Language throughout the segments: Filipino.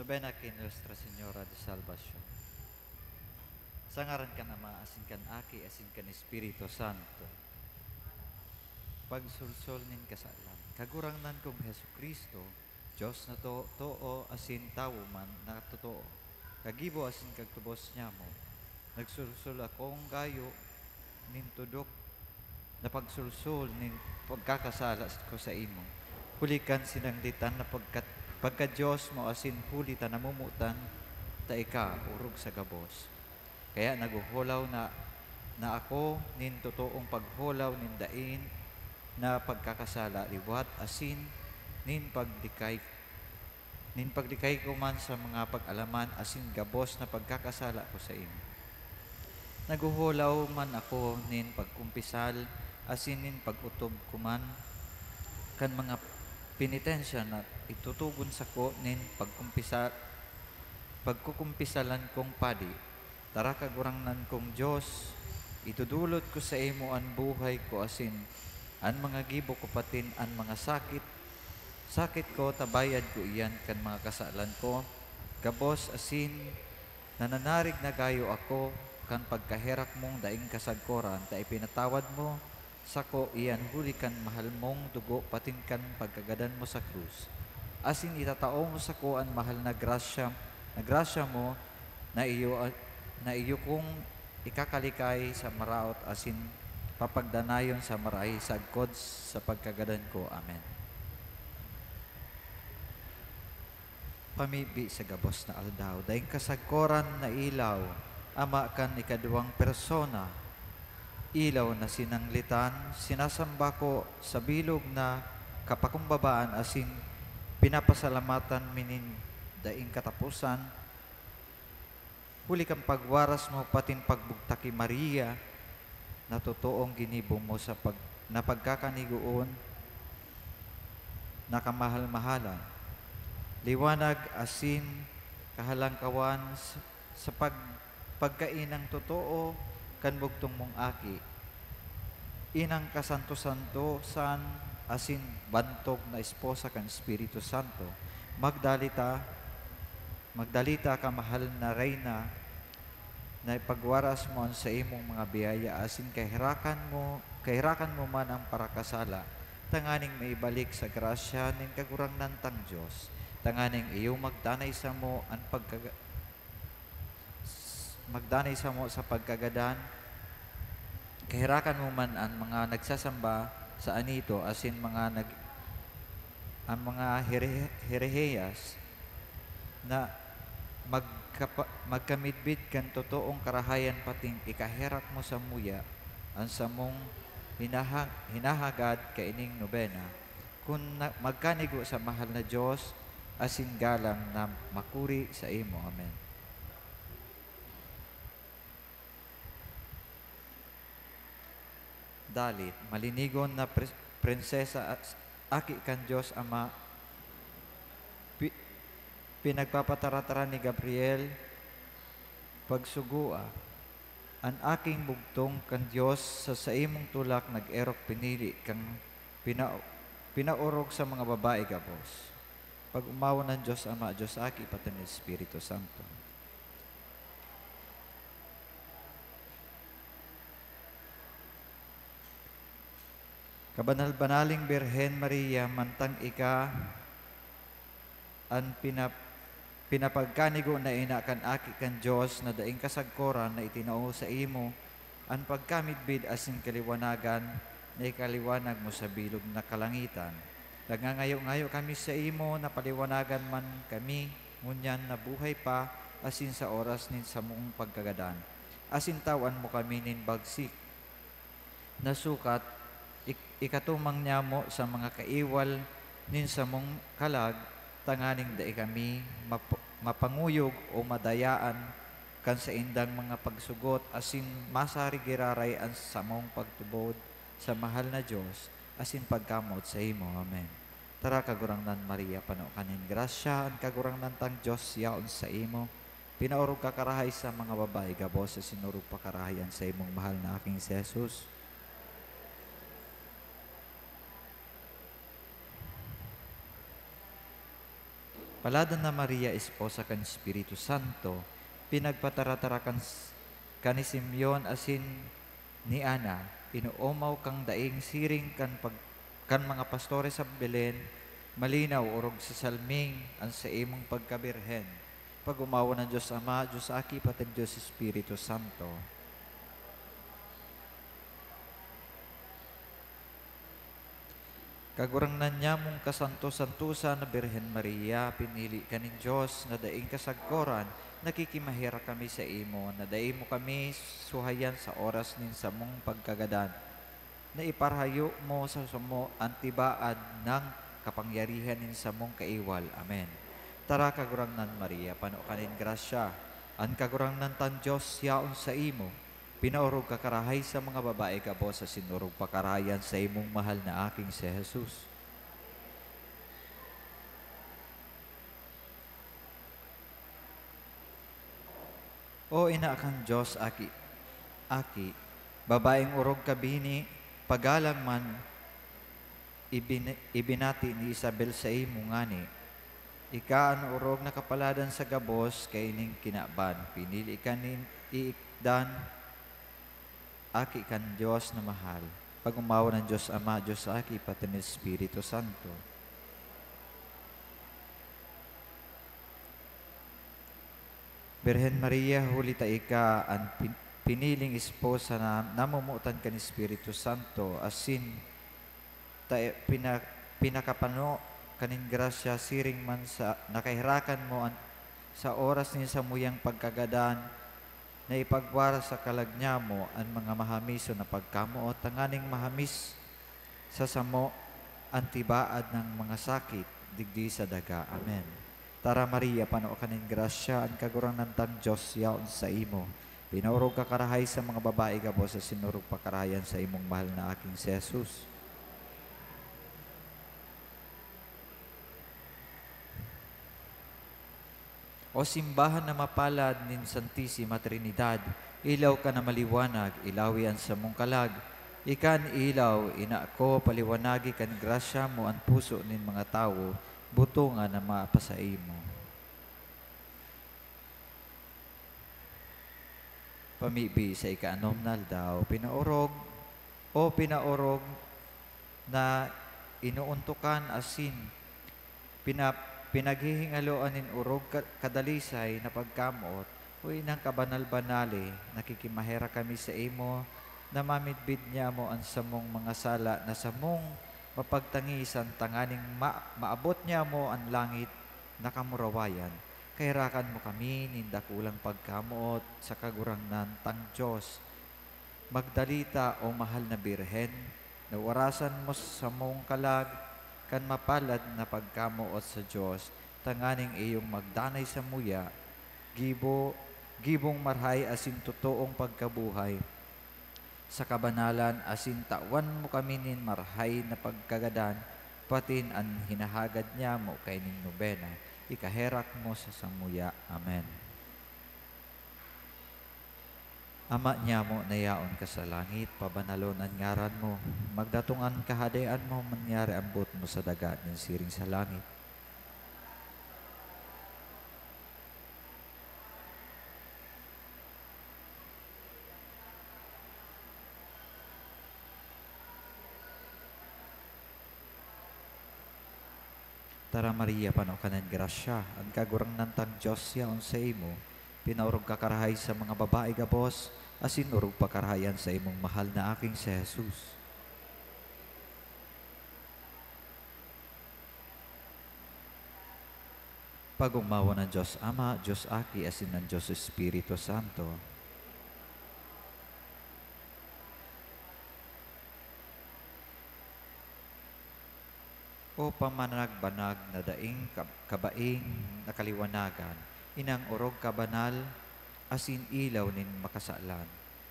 Ven aquí Nuestra Señora de Salvación. Sa ngaran kan Ama, asin kan Aki, asin kan Espiritu Santo. Pagsulsol nin kasalan. Kagurangnan kong Hesu Kristo, Diyos na too asin tawo man na totoo. Kagibo asin kagtubos niya mo. Nagsulsul akong gayo nin tudok na pagsulsul nin pagkakasala ko sa imo. Hulikan sinanglitan na pagka Diyos mo asin hulitan namumutan ta ika urog sa gabos. Kaya naguhulaw na ako nin totoong paghulaw nin dain na pagkakasala liwat asin nin pagdikay ko man sa mga pag-alaman asin gabos na pagkakasala ko sa imo. Naguhulaw man ako nin pagkumpisal asin nin pagutob ko man kan mga penitensya na itutugon sa ko nin pagkukumpisalan kong padi. Tara kagurangnan kong Diyos, itudulot ko sa imo an buhay ko asin an mga gibo ko patin an mga sakit ko tabayad ko iyan kan mga kasalan ko. Gabos asin nananarig na gayo ako kan pagkaherak mong daing kasagkoran ta ipinatawad mo sa ko iyan huli kan mahal mong dugo patin kan pagkagadan mo sa krus. Asin itatao mo sa ko ang mahal na grasya mo na iyo kong ikakalikay sa maraot asin papagdanayon sa maray sagkod sa pagkagadan ko. Amen. Pamibi sa gabos na aldaw, daing kasagkoran na ilaw, ama kan ikaduwang persona, ilaw na sinanglitan, sinasamba ko sa bilog na kapakumbabaan asin pinapasalamatan minin daing katapusan. Huli kang pagwaras mo patin pagbugtaki Maria na totoong ginibo mo sa na pagkakaniguon na kamahal-mahalan. Liwanag asin kahalangkawan sa pagkainang totoo kan bugtong mong aki. Inang kasanto-santo san asin bantog na esposa kan Espiritu Santo. Magdalita ka mahal na reyna na ipagwaras mo sa imong mga biyaya asin kahirakan mo man ang parakasala tanganing maibalik sa grasya ning kagurangnan tang Dios tanganing iyo magdanay sa mo sa pagkagadan kahirakan mo man ang mga nagsasamba sa anito asin ang mga hereheyas na magkamidbid kan totoong karahayan pating ikaherak mo sa muya ang samong hinahagad kaining nobena kung magkanigo sa mahal na Diyos asin galang na makuri sa imo. Amen. Dalit, malinigon na prinsesa aki kan Diyos Ama, pinagpapataratara ni Gabriel, pagsugua, ang aking bugtong kan Diyos sa imong tulak nag-erok pinili kang pinaurog sa mga babae gabos. Pag umawa ng Diyos Ama, Diyos Aki, pati ng Espiritu Santo. Kabanal-banaling Birhen Maria, mantang ika ang pinapagkanigo na ina kan aki kan Diyos na daing kasagkoran na itinao sa imo ang pagkamidbid asin kaliwanagan na ikaliwanag mo sa bilog na kalangitan. Nagngangayo-ngayo kami sa imo na paliwanagan man kami ngunyan na buhay pa asin sa oras nin sa mong pagkagadan. Asin tawan mo kami nin bagsik na sukat ikatumang niya mo sa mga kaiwal nin sa mong kalag tanganing dai kami mapanguyog o madayaan kan sa indang mga pagsugot asin masarigiraray ang samong pagtubod sa mahal na Diyos asin pagkamot sa imo. Amen. Tara kagurangnan Maria, pano kanin grasya ang kagurangnan tang Diyos yaon sa imo. Pinaurog ka karahay sa mga babae gabos sa sinurog pa karahayan sa imong mahal na aking si Jesus. Palada na Maria, esposa kan Espiritu Santo, pinagpataratarakan kani Simeon asin ni Ana, inuumaw kang daing siring kan mga pastore sa Belen, malinaw urog sa salming ang sa imong pagkabirhen. Pag-umawa ng Diyos Ama, Diyos Aki, pati Diyos Espiritu Santo. Kagurangnan niya mong kasanto-santusa na Birhen Maria, pinili ka ng Diyos na daing kasagkoran, nakikimahira kami sa imo, na daing mo kami suhayan sa oras nin sa mong pagkagadan, na iparhayo mo sa sumo antibaad ng kapangyarihan nin sa mong kaiwal. Amen. Tara kagurangnan Maria, pano kanin grasya, ang kagurangnan tan Diyos yaon sa imo, pinaurog kakarahay sa mga babae ka po sa sinurog pakarayan sa imong mahal na aking si Jesus. O ina kang Diyos, aki, babaeng urog kabini, pagalang man, ibinati ni Isabel sa imo ngani. Ika ang urog na kapaladan sa gabos, kay ning kinaban, pinili ka nin iikdan, aki kan Diyos na mahal. Pag-umawa ng Diyos Ama, Diyos Aki, pati ng Espiritu Santo. Birhen Maria, hulita ika ang piniling esposa na namumutan ka ni Espiritu Santo, asin pinakapano kanin grasya siring man sa nakahirakan mo sa oras ni sa muyang pagkagadan, na ipagwara sa kalagnya mo ang mga mahamiso na pagkamo o tanganing mahamis sa samo antibaad ng mga sakit digdi sa daga. Amen. Tara Maria, pano kanin grasya ang kagurang tang Diyos yaon sa imo. Pinaurog ka karahay sa mga babae ka po sa sinurog pakarayan sa imong mahal na aking si Jesus. O simbahan na mapalad nin Santissima Trinidad, ilaw ka na maliwanag, ilawian sa mong kalag. Ikan ilaw, ina ko, paliwanagi kan grasya mo ang puso nin mga tao, butungan na mapasai mo. Pamibi sa ika-anomnal daw, pinaurog na inuuntukan asin, pinaghihingaloan nin urog kadalisay na pagkamot, o inang kabanal-banali, nakikimahera kami sa imo, na mamidbid niya mo ang samong mga sala na samong mapagtangisan tanganing maabot niya mo ang langit na kamurawayan. Kahirakan mo kami nindakulang pagkamuot sa kagurangnan tang Diyos. Magdalita o mahal na Birhen, na warasan mo sa mong kalag, kan mapalad na pagkamuot sa Diyos, tanganing iyong magdanay sa muya, gibong marhay asin totoong pagkabuhay. Sa kabanalan asin tawan mo kami nin marhay na pagkagadan, patin ang hinahagad niya mo kay ning nobena, ikaherak mo sa samuya. Amen. Ama niya mo, nayaon ka sa langit, pabanalon ang ngaran mo, magdatungan kahadayan mo, mangyari ambot mo sa daga ng siring sa langit. Tara Maria, pano kanan grasya, ang kagurang nantang Diyos yaon sa imo, pinaurog kakarahay sa mga babae gabos, asin urog pakarahayan sa imong mahal na aking si Jesus. Pag-umawa ng Diyos Ama, Diyos Aki, asin ng Diyos Espiritu Santo. O pamanagbanag na daing kabaing na kaliwanagan, inang orog kabanal, asin ilaw nin makasalan.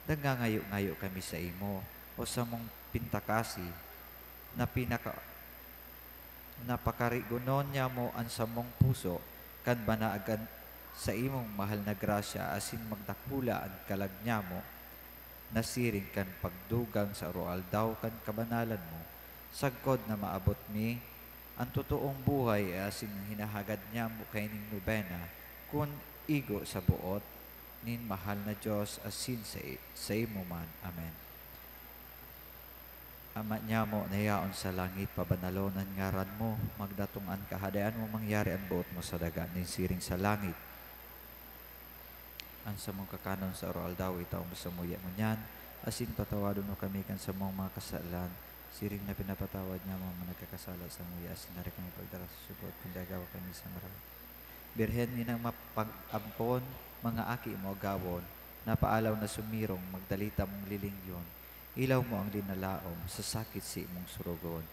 Nagngangayo-ngayo kami sa imo, o sa mong pintakasi, na napakarigunon niya mo ang samong puso, kan banaagan sa imong mahal na grasya, asin magdakula ang kalagnya mo, nasiring kan pagdugang sa roal daw kan kabanalan mo, sagkod na maabot mi, Ang totoong buhay ay asin hinahagad niya mo kay ning nobena, kun igo sa buot, nin mahal na Diyos asin sa imo man. Amen. Ama niya mo, nayaon sa langit, pabanalonan ngaran mo, magdatungan kahadayaan mo, mangyari ang buot mo sa daga, nin siring sa langit. Ang sa mong kakanon sa oral daw, itaw mo sa muya mo niyan, asin patawadon mo kami kan sa mong mga kasalan, siring na pinapatawad niya mo mga nagkakasala sa muya, asin na rin kami pagdara sa subot, kung dagawa kami sa marami. Birhen ninang mapag-ampon, mga aki mo gawon, napaalaw na sumirong, magdalita mong lilingyon, ilaw mo ang linalaom, sa sakit si imong surugon,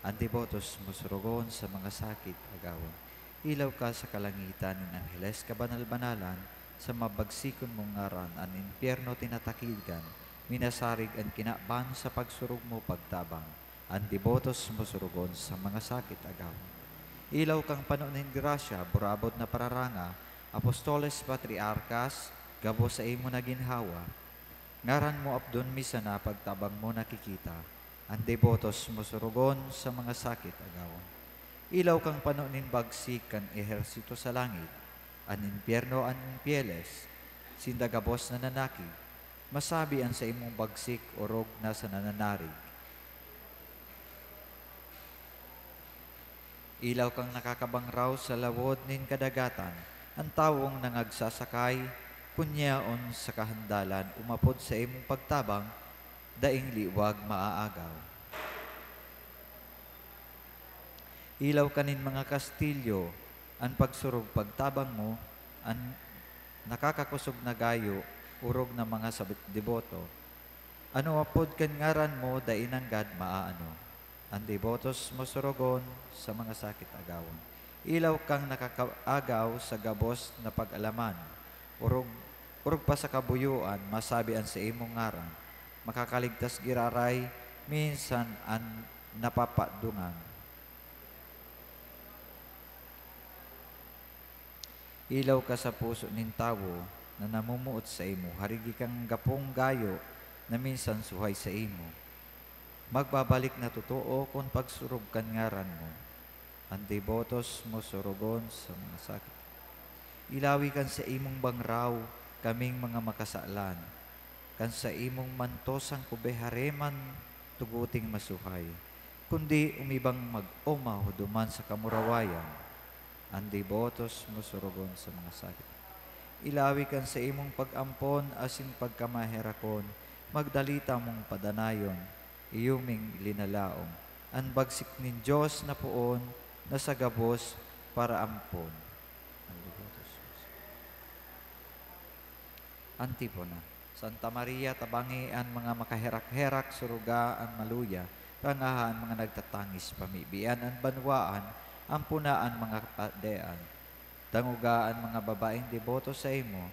antibotos mo surugon sa mga sakit agawon. Ilaw ka sa kalangitan ng Angeles kabanal-banalan, sa mabagsikon mong ngaran, ang impyerno tinatakigan, minasarig ang kinaban sa pagsurog mo pagtabang, antibotos mo surugon sa mga sakit agawon. Ilaw kang panunin grasya, burabot na pararanga, apostoles, patriarkas, gabo sa imo na ginhawa. Ngaran mo abdon misa na pagtabang mo nakikita, ang debotos mo surugon sa mga sakit agawon. Ilaw kang panunin bagsik kan ehersito sa langit, ang impyerno ang impieles, sindagabos na nanakig, masabi ang sa imong bagsik orog na sa nananarig. Ilaw kang nakakabangraw sa lawod nin kadagatan, ang tawong nangagsasakay, punyaon sa kahandalan, umapod sa imong pagtabang, daing liwag maaagaw. Ilaw kanin mga kastilyo, ang pagsurog pagtabang mo, ang nakakakusog na gayo, urog na mga sabit deboto. Ano apod kan ngaran mo, daing anggad maaano. Ang debotos mo surugon sa mga sakit agawon. Ilaw kang nakakaagaw sa gabos na pag-alaman. Urog pa sa kabuyuan, masabi ang sa imong ngaran. Makakaligtas giraray, minsan ang napapadungan. Ilaw ka sa puso nin tawo na namumuot sa imo. Harigi kang gapong gayo na minsan suhay sa imo. Magbabalik na totoo kung pagsurog kan ngaran mo. Ang debotos mo surugon sa mga sakit. Ilawi kan sa imong bangraw, kaming mga makasalan. Kan sa imong mantosang kubehareman, tuguting masuhay. Kundi umibang mag-umaw duman sa kamurawayan. Ang debotos mo surugon sa mga sakit. Ilawi kan sa imong pag-ampon, asin pagkamaherakon, magdalita mong padanayon, iyuming linalaom. Ang bagsik nin Diyos na poon, nasa gabos para ampon. Ang debotos. Antipona. Santa Maria, tabangian mga makaherak-herak, suruga ang maluya, rangahan mga nagtatangis, pamibian ang banwaan, ampunaan mga kapadean, tangugaan mga babaeng deboto sa imo,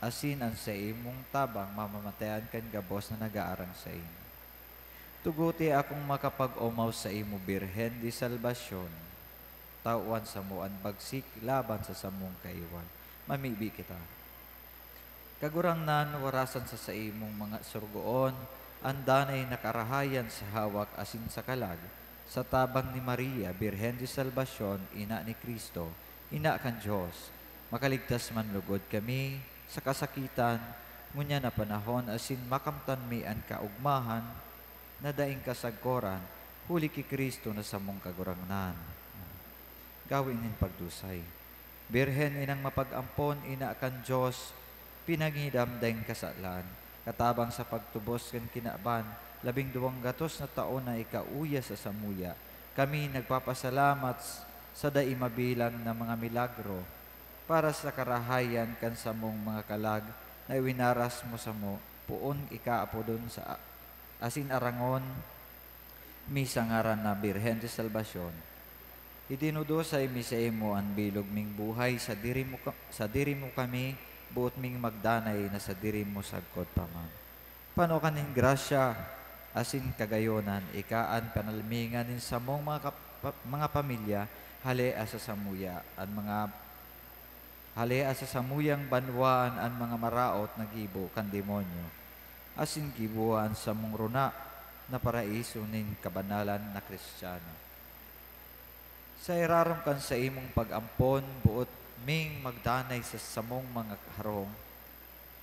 asin ang sa imong tabang mamamatayan kan gabos na nagaarang sa imo. Tuguti akong makapag-umaw sa imo, Birhen di Salvasyon, tauan sa muan bagsik, laban sa samong kaiwan, mamibi kita. Kagurang nan, warasan sa imong mga surgoon, andanay nakarahayan sa hawak asin sa kalag, sa tabang ni Maria, Birhen di Salvasyon, ina ni Kristo, ina kan Diyos, makaligtas man lugod kami sa kasakitan, ngunya na panahon asin makamtan mi ang kaugmahan, na daing kasagkoran, huli ki Kristo na samong kagurangnan. Gawin nin pagdusay. Birhen inang mapag-ampon, ina kan Diyos, pinangidam daing kasalan, katabang sa pagtubos kan kinaban, 12 na taon na ikauya sa samuya. Kami nagpapasalamat sa daimabilang na mga milagro para sa karahayan kan sa mong mga kalag na iwinaras mo sa mo, puon ikaapo dun sa asin arangon, misa ngaran na Birhen de Salvasyon. Idinudosay mi sa imo ang bilog ming buhay, sa diri mo kami, buot ming magdanay na sa diri mo sagkod paman. Pano kaning grasya, asin kagayonan, ikaan panalmingan nin samong mga pamilya, halea sa samuya, halea sa samuyang banwaan ang mga maraot na gibo kan demonyo, asin gibuan sa mong runa na paraiso nin kabanalan na Kristiyano. Sa irarom kan sa imong pag-ampon, buot ming magdanay sa samong mga harong,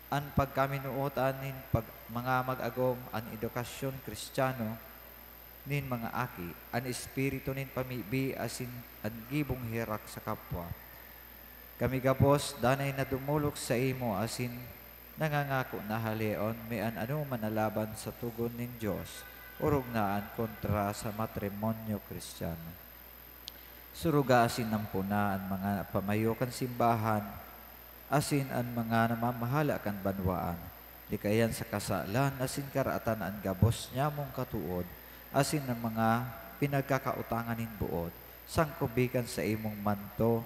an pagkaminuotan nin mga mag-agom, an edukasyon kristyano, nin mga aki, an espiritu nin pamibi asin an gibong hirak sa kapwa. Kami gapos, danay na dumulok sa imo asin nangangako na haleon, may ano manalaban sa tugon nin Diyos, urog naan kontra sa matrimonyo kristyano. Suruga asin ng puna ang mga pamayo kan simbahan, asin ang mga namamahala kan banwaan. Likayan sa kasalan, asin karaatan ang gabos niya mong katuod, asin ang mga pinagkakautanganin buod, sangkubikan sa imong manto,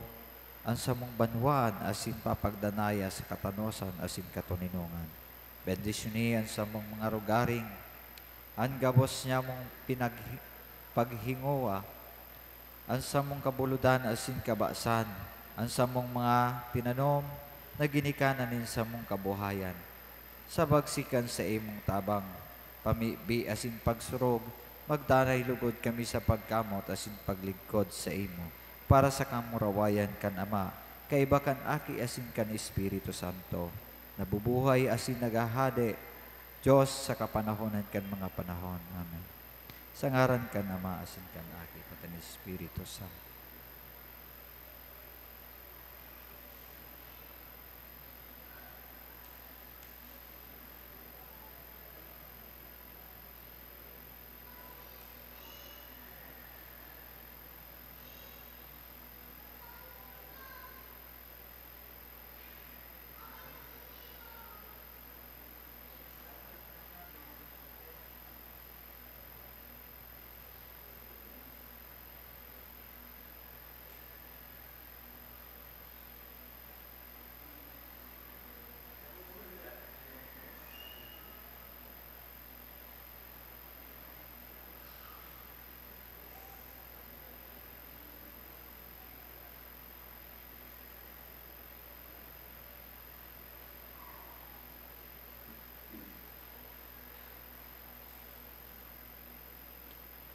ang samong banwaan, asin papagdanaya sa katanosan, asin katuninungan. Bendisyonian sa mong mga rugaring, ang gabos niya mong paghingowa, ang samong kabuludan asin kabasan, ang samong mga tinanom na ginikanan nin samong kabuhayan. Sa bagsikan sa imong tabang, pamibi asin pagsurog, magdanay lugod kami sa pagkamot asin pagligkod sa imo, para sa kamurawayan kan Ama, kaiba kan Aki asin kan Espiritu Santo, nabubuhay asin nagahade, Diyos sa kapanahonan kan mga panahon. Amen. Sa ngaran kan Ama asin kan Aki, pati ni Espiritu Santo.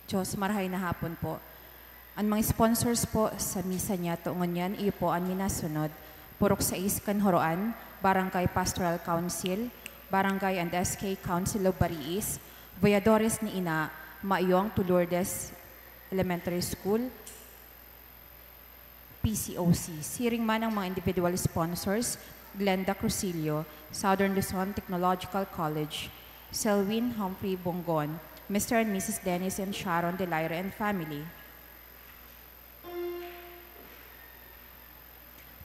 Diyos, marahay na hapon po. Ang mga sponsors po sa misa niya, tuungon yan, iyo po ang minasunod. Purok sa Iskan Horoan, Barangay Pastoral Council, Barangay and SK Council of Bariis, Voyadores ni Ina, Maayong Tulordes Elementary School, PCOC. Siring man ang mga individual sponsors, Glenda Crucillo, Southern Luzon Technological College, Selwyn Humphrey Bongon, Mr. and Mrs. Dennis and Sharon Delaire and family,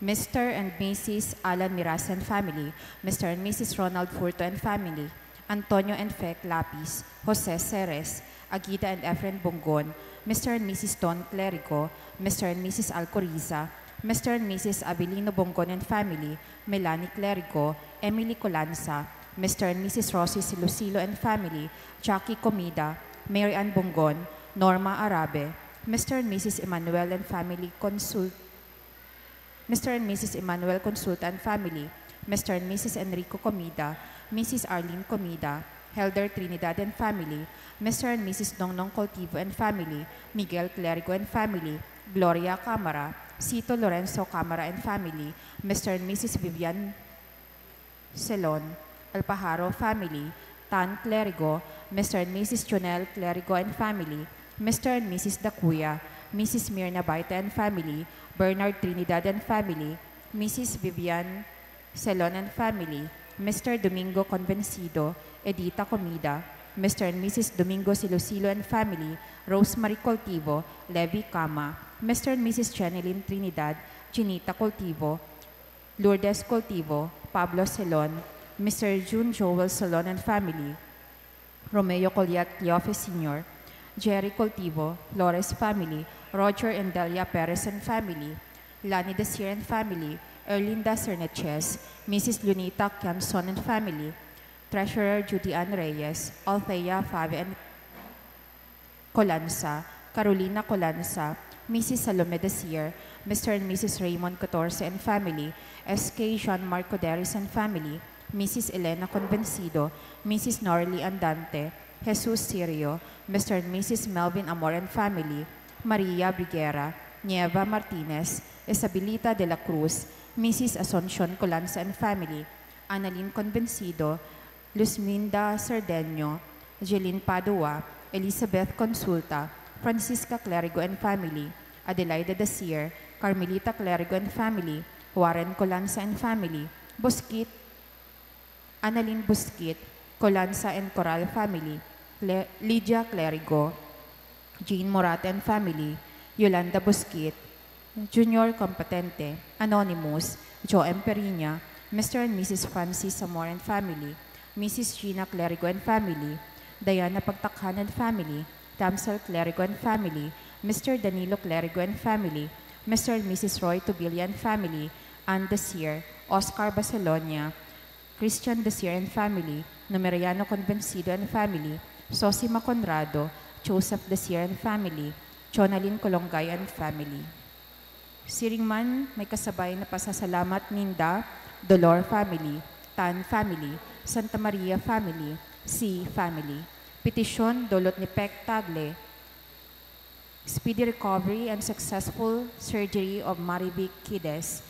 Mr. and Mrs. Alan Miras and family, Mr. and Mrs. Ronald Furto and family, Antonio and Fec Lapis, Jose Ceres, Agida and Efren Bongon, Mr. and Mrs. Don Clerico, Mr. and Mrs. Alcoriza, Mr. and Mrs. Abilino Bongon and family, Melanie Clerico, Emily Colanza, Mr. and Mrs. Rosie Silosilo and family, Jackie Comida, Mary Ann Bongon, Norma Arabe, Mr. and Mrs. Emmanuel and family Mr. and Mrs. Emmanuel Consulta and family, Mr. and Mrs. Enrico Comida, Mrs. Arlene Comida, Helder Trinidad and family, Mr. and Mrs. Nongnong Coltivo and family, Miguel Clerigo and family, Gloria Camara, Cito Lorenzo Camara and family, Mr. and Mrs. Vivian Celon, Alpajaro family, Tan Clerigo, Mr. and Mrs. Chonel Clerigo and family, Mr. and Mrs. Dacuya, Mrs. Mirna Baita and family, Bernard Trinidad and family, Mrs. Vivian Celon and family, Mr. Domingo Convencido, Edita Comida, Mr. and Mrs. Domingo Silosilo and family, Rosemary Coltivo, Levi Cama, Mr. and Mrs. Cheneline Trinidad, Chinita Coltivo, Lourdes Coltivo, Pablo Celon, Mr. June Joel Celon and family, Romeo Colyat Cleofe Sr., Jerry Coltivo, Flores family, Roger and Delia Perez and family, Lani Desir and family, Erlinda Cerneches, Mrs. Lunita Camson and family, Treasurer Judy Ann Reyes, Althea Fabi and Colanza, Carolina Colanza, Mrs. Salome Desir, Mr. and Mrs. Raymond Catorce and family, SK Jean Marco Deris and family, Mrs. Elena Convencido, Mrs. Norly Andante, Jesus Sirio, Mr. and Mrs. Melvin Amor and family, Maria Briguera, Nieva Martinez, Isabelita de la Cruz, Mrs. Asuncion Colanza and family, Annalyn Convencido, Luzminda Sardeño, Jeline Padua, Elizabeth Consulta, Francisca Clerigo and family, Adelaida Dacier, Carmelita Clerigo and family, Warren Colanza and family, Busquit, Annalyn Busquit, Colanza and Coral family, Lydia Clerigo, Jean Morata and family, Yolanda Busquit, Junior Competente, Anonymous, Joe Emperiña, Mr. and Mrs. Francis Zamor and family, Mrs. Gina Clerigo and family, Diana Pagtakhan and family, Tamsel Clerigo and family, Mr. Danilo Clerigo and family, Mr. and Mrs. Roy Tubilla and family, Ann Dacier, Oscar Bacelonia, Christian Dacier and family, Numeriano Convencido and family, Sosima Conrado, Joseph Dacier and family, Jonalyn Colongay and family. Siringman, may kasabay na pasasalamat Ninda, Dolor family, Tan family, Santa Maria family, C family. Petisyon, Dolot ni Pek Tagle, speedy recovery and successful surgery of Marivic Kides,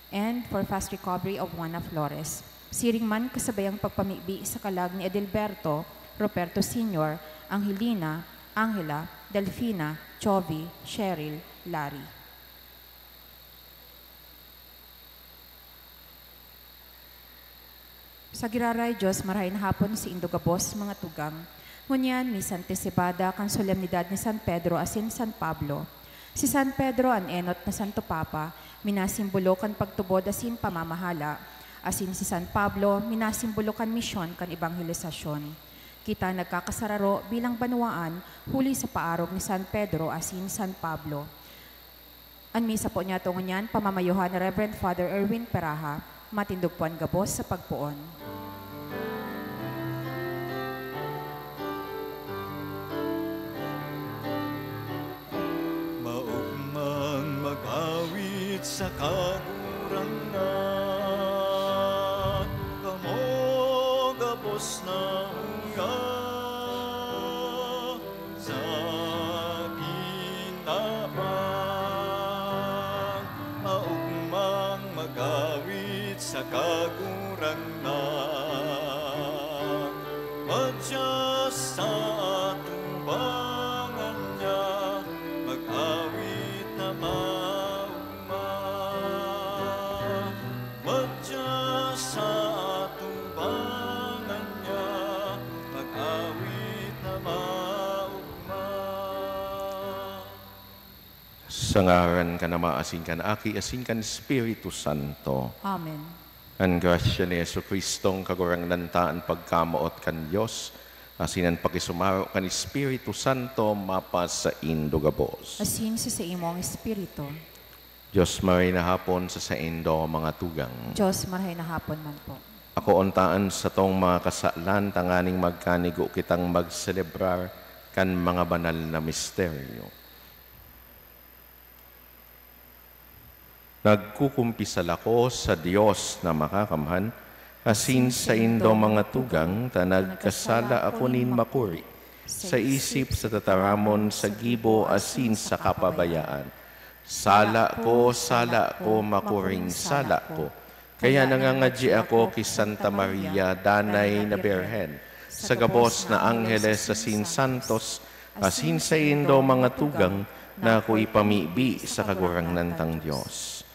and for fast recovery of Juana Flores. Siringman, kasabayang pagpamibi sa kalag ni Edelberto, Roberto Sr., Angelina, Angela, Delfina, Chovy, Cheryl, Larry. Sa giraray Diyos, marahin hapon si Indogabos, mga tugang. Ngunyan, mi Santesibada, kan solemnidad ni San Pedro asin San Pablo. Si San Pedro an enot na Santo Papa, minasimbolo kan pagtubod asin pamamahala. Asin si San Pablo, minasimbolo kan misyon kan ebanghelisasyon. Kita nagkakasararo bilang banwaan, huli sa paarog ni San Pedro asin San Pablo. Ang misa po niya tungon yan, pamamayuhan ni Reverend Father Erwin Peraha, matindog po ang gabos sa pagpuon. Maugmang mag-awit sa kagurangan, kamo gabos na hungga sa kinabang. Maugmang mag-awit sa kagurangan, madyas sa atubangan niya, mag-awit na maugmang. Madyas sa atubangan niya, mag-awit na maugmang. Sa ngaran ka na maasin ka na aki, asin ka ni Espiritu Santo. Amen. Ang grasya ni Yesu Kristong kagurang lantaan pagkamaot kan Diyos, asinan pakisumaro kan Espiritu Santo mapas sa indogabos. Asin sa imong espiritu. Diyos maray na hapon sa indo mga tugang. Diyos, marahin na hapon man po. Ako ontaan sa tong mga kasalan, tanganing magkanigo kitang magselebrar kan mga banal na misteryo. Nagkukumpisal ako sa Diyos na makakamhan, asin sa indo mga tugang, ta nagkasala ako nin makuri, sa isip, sa tataramon, sa gibo, asin sa kapabayaan. Sala ko, makuring sala ko. Kaya nangangadji ako kay Santa Maria, danay na Birhen, sa gabos na Angeles, asin Santos, asin sa indo mga tugang, na ako ipamibi sa kagurang nantang Diyos.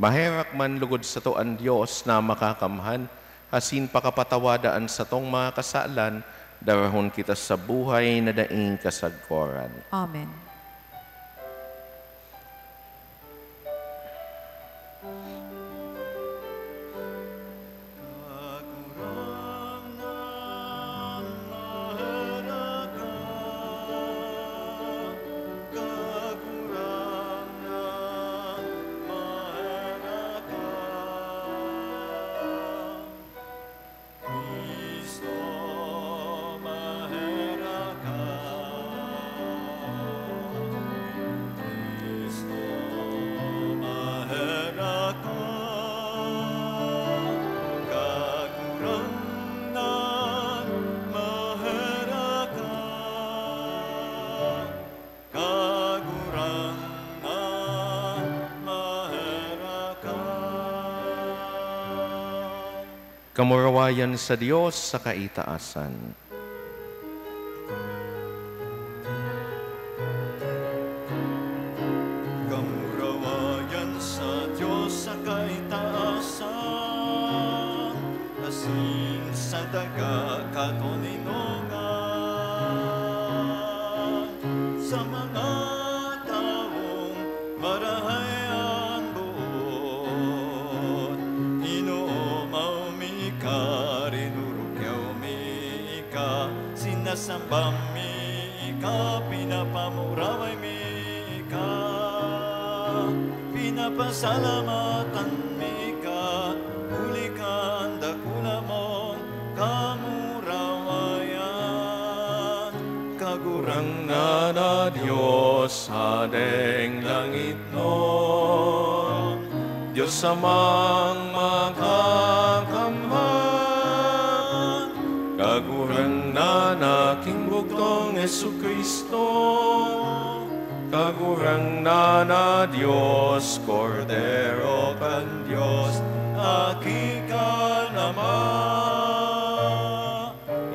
Maherak man lugod sa to ang Diyos na makakamhan, asin pakapatawadaan sa tong mga kasalan, darahon kita sa buhay na daing kasagkoran. Amen. Kamurawayan sa Diyos sa kaitaasan. Kamurawayan sa Diyos sa kaitaasan, asin sa daga katuninungan, sa mga taong marahayan buot, inuumaw mi ka, rinurukyaw mi ka, sinasambam mi ka, pinapamuraway mi ka, pinapasalamatan mi ka, ulikan dakula mong kamurawayan. Kagurang Na na Diyos sa deng langit nun, Diyos amang makakamhan, kagurang na naking bugtong Jesucristo, kagurang na Diyos, Cordero kan Diyos, aki ka naman.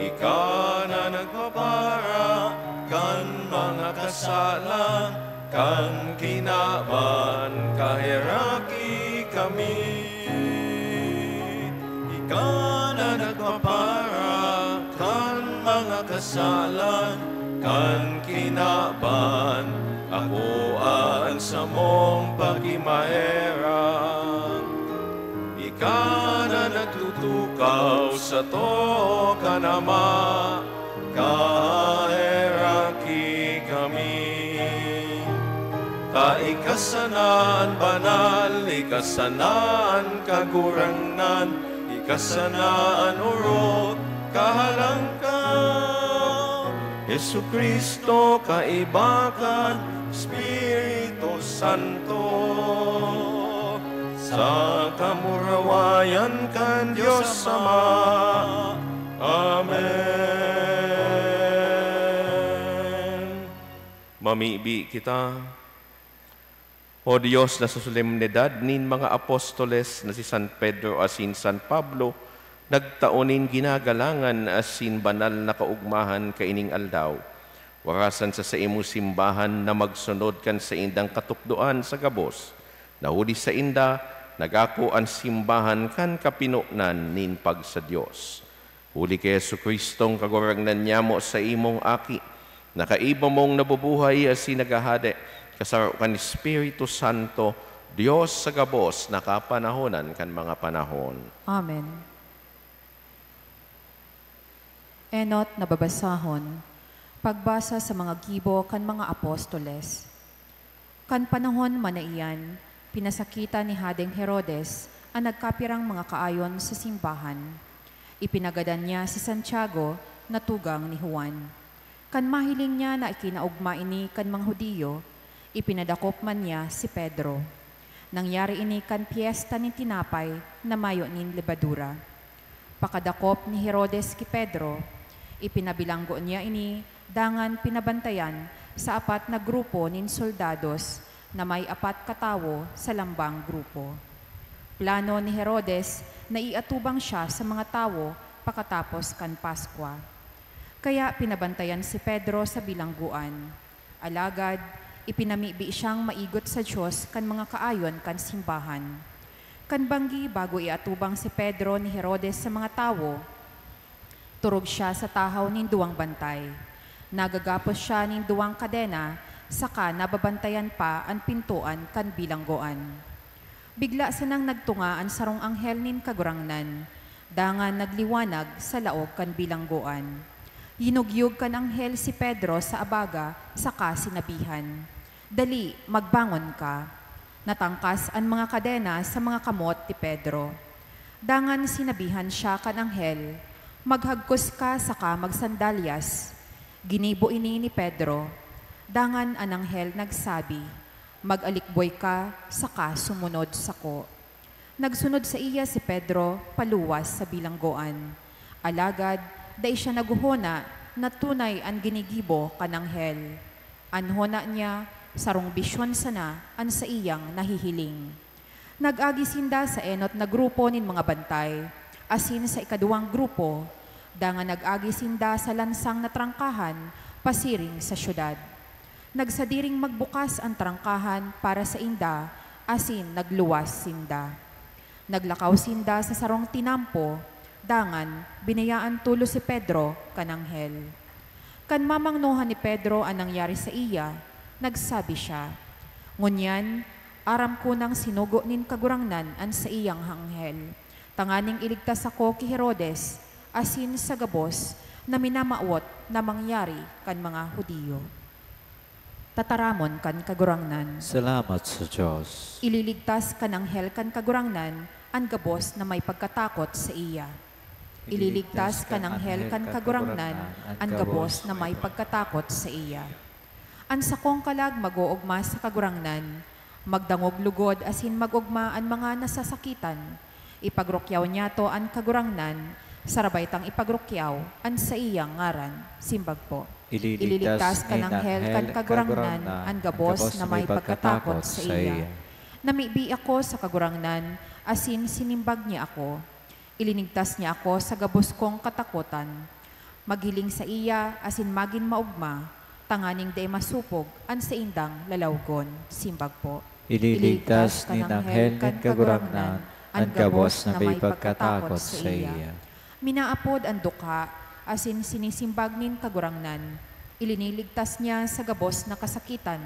Ika na nagpapara kan mga kasalan, kan kinaban kahiraki kami. Ika na nagpapara kan mga kasalan, kan kinaban akuan sa mong pagimahera. Ika na nagtutukaw sa to kanama, kahiraki kami. Ikasanaan banal, ikasanaan kagurangnan, ikasanaan urot, kahalangkan. Jesucristo kaibakan, Espiritu Santo, sa kamurawayan kan Diyos Ama. Amen. Mamibi kita, O Diyos, na sa solemnidad nin mga apostoles na si San Pedro asin San Pablo, nagtaonin ginagalangan asin banal na kaugmahan kaining aldaw. Warasan sa imo simbahan na magsunod kan sa indang katukduan sa gabos. Nahuli sa inda, nagako ang simbahan kan kapinunan nin pag sa Diyos. Huli kay Jesucristong kagurangnan niya mo sa imong aki, nakaiba mong nabubuhay asin nagahade, kasaro kan Espiritu Santo, Diyos sa gabos, nakapanahonan kan mga panahon. Amen. Enot na babasahon, pagbasa sa mga gibo kan mga apostoles. Kan panahon manaiyan, pinasakita ni Hadeng Herodes ang nagkapirang mga kaayon sa simbahan. Ipinagadan niya si Santiago na tugang ni Juan. Kan mahiling niya na ikinaugma ini kan mga Hudiyo, ipinadakop man niya si Pedro. Nangyari ini kan piyesta ni tinapay na mayo nin lebadura. Pakadakop ni Herodes ki Pedro, ipinabilanggo niya ini, dangan pinabantayan sa apat na grupo nin soldados na may apat katawo sa lambang grupo. Plano ni Herodes na iatubang siya sa mga tawo pakatapos kan Paskwa. Kaya pinabantayan si Pedro sa bilangguan. Alagad, ipinamibi siyang maigot sa Diyos kan mga kaayon kan simbahan. Kan banggi bago iatubang si Pedro ni Herodes sa mga tawo, turog siya sa tahaw nin duwang bantay. Nagagapos siya nin duwang kadena, saka nababantayan pa ang pintuan kan bilanggoan. Bigla sanang nagtungaan sarong anghel nin kagurangnan, dangan nagliwanag sa laog kan bilanggoan. Yinugyug kan anghel si Pedro sa abaga, saka sinabihan, "Dali, magbangon ka." Natangkas ang mga kadena sa mga kamot ni Pedro. Dangan sinabihan siya kan anghel, "Maghagkos ka saka magsandalyas." Ginibo ini ni Pedro. Dangan ang anghel nagsabi, "Mag-alikboy ka saka sumunod sako." Nagsunod sa iya si Pedro paluwas sa bilanggoan. Alagad, dai siya naguhona na tunay ang ginigibo kan anghel. Anhona niya, sarong bisyon sana an sa iyang nahihiling. Nag-agi sinda sa enot na grupo nin mga bantay. Asin sa ikaduwang grupo, da nga nag-agi sinda sa lansang na trangkahan, pasiring sa syudad. Nagsadiring magbukas ang trangkahan para sa inda, asin nagluwas sinda. Naglakaw sinda sa sarong tinampo, dangan binayaan tulo si Pedro kananghel. Kan mamangnuhan ni Pedro ang nangyari sa iya, nagsabi siya, "Ngunyan, aram ko nang sinugo nin kagurangnan an sa iyang hanghel. Tanganing iligtas ako ki Herodes, asin sa gabos na minamaot na mangyari kan mga Hudiyo." Tataramon kan kagurangnan. Salamat sa Diyos. Ililigtas kan anghel kan kagurangnan ang gabos na may pagkatakot sa iya. Ililigtas kan anghel kan kagurangnan ang gabos na may pagkatakot sa iya. An sakong kalag mag-uugma sa kagurangnan, magdangog lugod asin mag-ugma ang mga nasasakitan. Ipagrukyaw niya to ang kagurangnan, sarabay tang ipagrukyaw an sa iyang ngaran. Simbag po. Ililigtas kan anghel kan kagurangnan ang gabos na may pagkatakot sa iya. Namibi ako sa kagurangnan, asin sinimbag niya ako. Ilinigtas niya ako sa gabos kong katakutan. Maghiling sa iya, asin magin maugma, tanganing day masupog, an sa indang lalawgon. Simbag po. Ililigtas ni anghel kan kagurangnan ang gabos na may pagkatakot sa iya. Minaapod ang duka, asin sinisimbag nin kagurangnan. Iliniligtas niya sa gabos na kasakitan.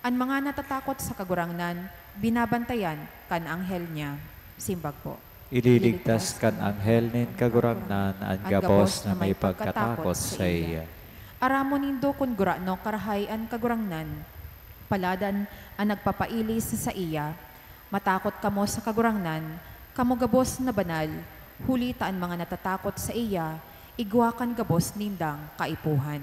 Ang mga natatakot sa kagurangnan, binabantayan kan anghel niya. Simbag po. Ililigtas kan anghel nin kagurangnan ang gabos na may pagkatakot sa iya. Aramon nindo kun gurano karahay ang kagurangnan. Paladan ang nagpapailis sa iya. Matakot kamo sa kagurangnan, kamo gabos na banal, huli taan mga natatakot sa iya, igwa kan gabos nindang kaipuhan.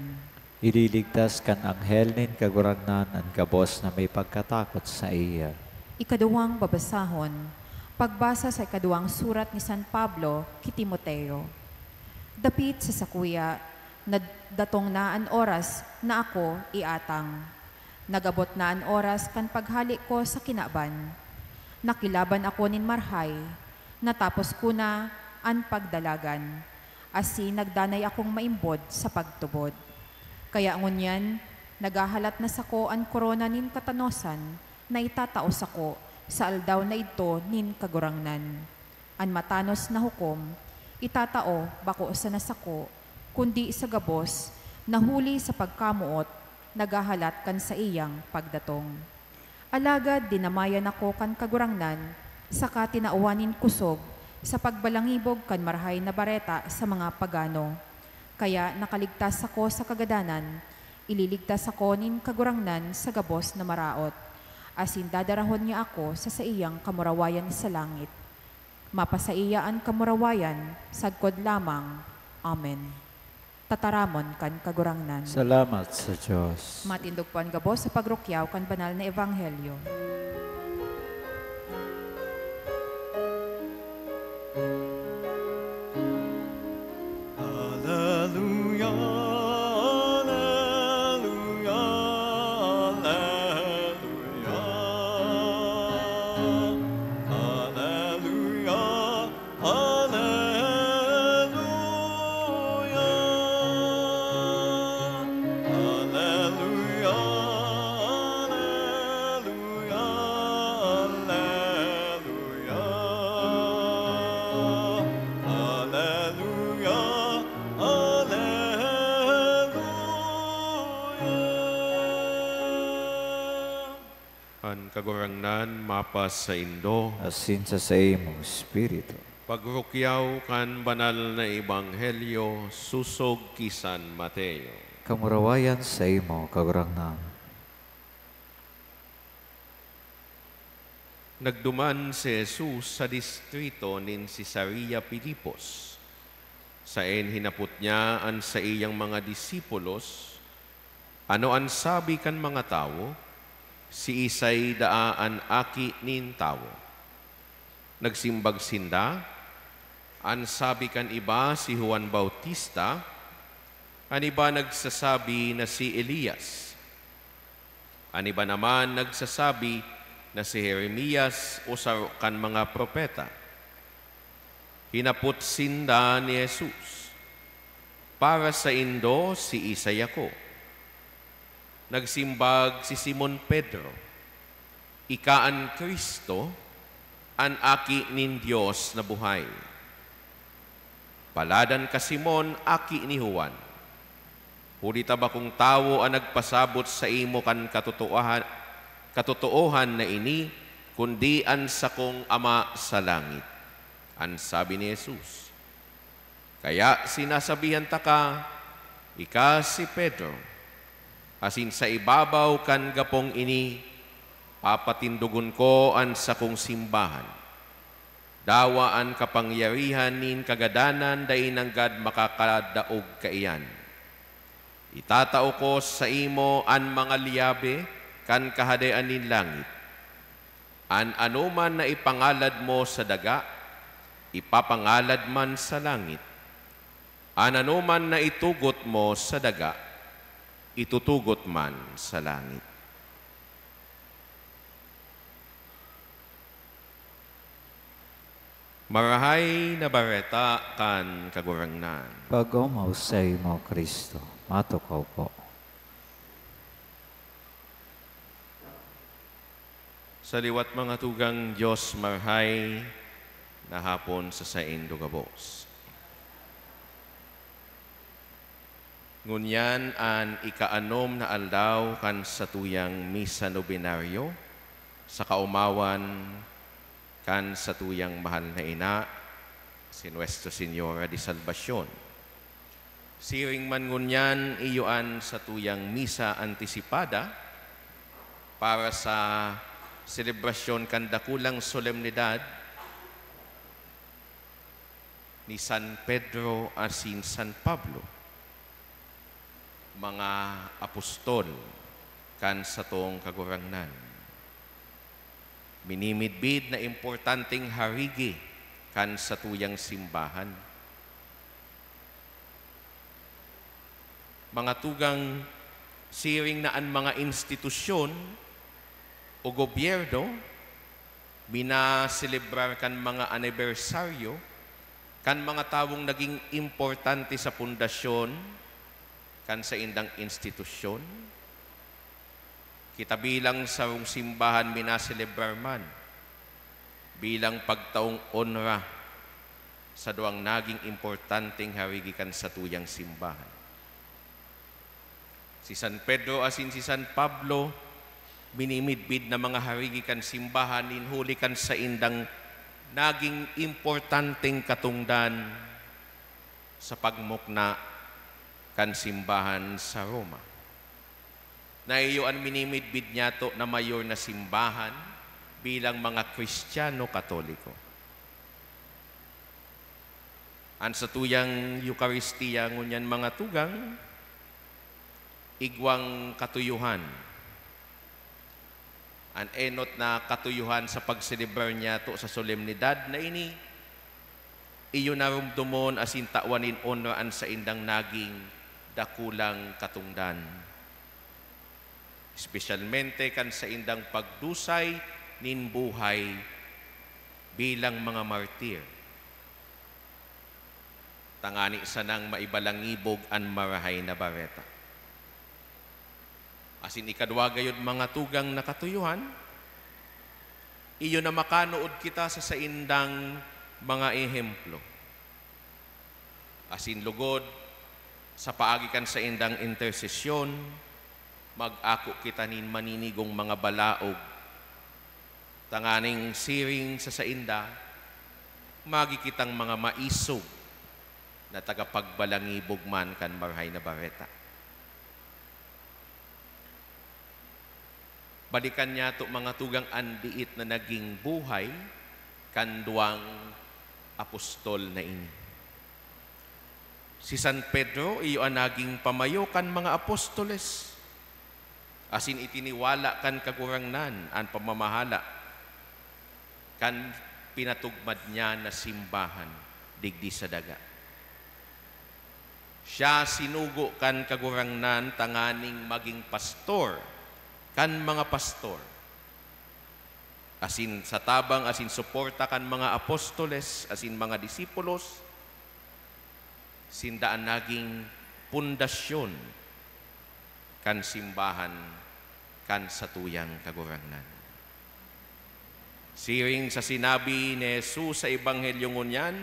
Ililigtas kan anghel nin kagurangnan ang gabos na may pagkatakot sa iya. Ikaduwang babasahon, pagbasa sa ikaduwang surat ni San Pablo ki Timoteo. Dapit sa sakuya, datong na an oras na ako iatang. Nagabot na an oras kan paghalik ko sa kinaban. Nakilaban ako nin marhay, natapos ko na an pagdalagan. Asi nagdanay akong maimbod sa pagtubod. Kaya ngunyan, nagahalat na sako an korona nin katanosan na itataos ako sa aldaw na ito nin kagurangnan. An matanos na hukom, itatao bako sa nasako, kundi sa gabos, nahuli sa pagkamuot, nagahalat kan sa iyang pagdatong. Alagad dinamayan ako kan kagurangnan, saka tinauwanin kusog sa pagbalangibog kan marhay na bareta sa mga pagano. Kaya nakaligtas ako sa kagadanan, ililigtas ako nin kagurangnan sa gabos na maraot. Asin dadarahon niya ako sa iyang kamurawayan sa langit. Mapasaiya ang kamurawayan, sagkod lamang. Amen. Tataramon kan kagurangnan. Salamat sa Diyos. Matindog po ang gabos sa pagrukyaw kan banal na ebanghelyo. Alleluia, alleluia, alleluia. Alleluia, alleluia. Alleluia, alleluia, alleluia. An kagurangnan mapas sa Indo, Asin sa imong Espiritu. pagrukyaw kan banal na ebanghelyo susog kisan Mateo. Kamurawayan sa imo kagurangnan. Nagduman si Jesus sa distrito nin Cesarea Pilipos. Saen hinapot niya an sa iyang mga disipulos, ano an sabi kan mga tao? Si Isay daan aki nin tao. Nagsimbag sinda, an sabi kan iba si Juan Bautista, an iba nagsasabi na si Elias. An iba naman nagsasabi na si Jeremias o sa kan mga propeta. Hinapot sinda ni Jesus, para sa indo si Isayako. Nagsimbag si Simon Pedro, ikaan Kristo, an aki nin Diyos na buhay. Paladan ka Simon, aki ni Juan. Huli ba kung tao ang nagpasabot sa imo kan katotoohan na ini, kundi an sa kong Ama sa langit. An sabi ni Jesus. Kaya sinasabihan ta ka, ika si Pedro, asin sa ibabaw kan gapong ini, papatindugon ko an sa kong simbahan. Dawaan kapangyarihan nin kagadanan dahi nanggad makakadaog kaiyan. Itatao ko sa imo an mga liyabe kan kahadean nin langit. An anuman na ipangalad mo sa daga, ipapangalad man sa langit. An anuman na itugot mo sa daga, itutugot man sa langit. Marahay na bareta kan kagurangnan. Pag-umaw sa imo, Kristo, matukaw po. Sa liwat mga tugang Diyos marhay na hapon sa saindo gabos. Ngunyan an ikaanom na aldaw kan sa tuyang misa nobinaryo sa kaumawan kan sa tuyang mahal na ina si Nuestra Señora de Salvacion. Siring man ngunyan iyuan sa tuyang misa antisipada para sa selebrasyon kan dakulang solemnidad ni San Pedro asin San Pablo, mga apostol kan sa tong kagurangnan. Minimidbid na importanteng harigi kan sa tuyang simbahan. Mga tugang siring na an mga institusyon o gobyerno, binaselebrar kan mga anibersaryo, kan mga tawong naging importante sa pundasyon, kan sa indang institusyon. Kita bilang sa simbahan minaselebrar man, bilang pagtaong onra sa duang naging importanteng harigikan sa tuyang simbahan. Si San Pedro asin si San Pablo, minimidbid na mga harigikan simbahan, inhulikan sa indang naging importanteng katungdan sa pagmukna kan simbahan sa Roma. Na iyoan minimidbid niya to na mayor na simbahan bilang mga Kristiyano Katoliko. An sa tuyang Eukaristiya ngunyan mga tugang, igwang katuyuhan. An enot na katuyuhan sa pagselebrar niya to sa solemnidad na ini, iyo narumdumon asin tawanin onraan sa indang naging dakulang katungdan. Espesyalmente kan sa indang pagdusay nin buhay bilang mga martir. Tangani sanang maibalangibog an marahay na bareta. Asin ikadwa gayud mga tugang nakatuyuhan, iyo na makanood kita sa saindang mga ehemplo. Asin lugod sa paagikan sa indang intersesyon, mag-ako kita nin maninigong mga balaog. Tanganing siring sa sainda, magikitang mga maisog na tagapagbalangibog man kan marhay na bareta. Balikan niya to mga tugang andiit na naging buhay kan duwang apostol na ini. Si San Pedro, iyo ang naging pamayo kan mga apostoles. Asin itiniwala kan kagurangnan ang pamamahala kan pinatugmad niya na simbahan digdi sa daga. Siya sinugo kan kagurangnan tanganing maging pastor kan mga pastor. asin sa tabang, asin suporta kan mga apostoles, asin mga disipulos, sindaan naging pundasyon kan simbahan kan satuyang kagurangnan. Siring sa sinabi ni Jesus sa Ebanghelyo ngunyan,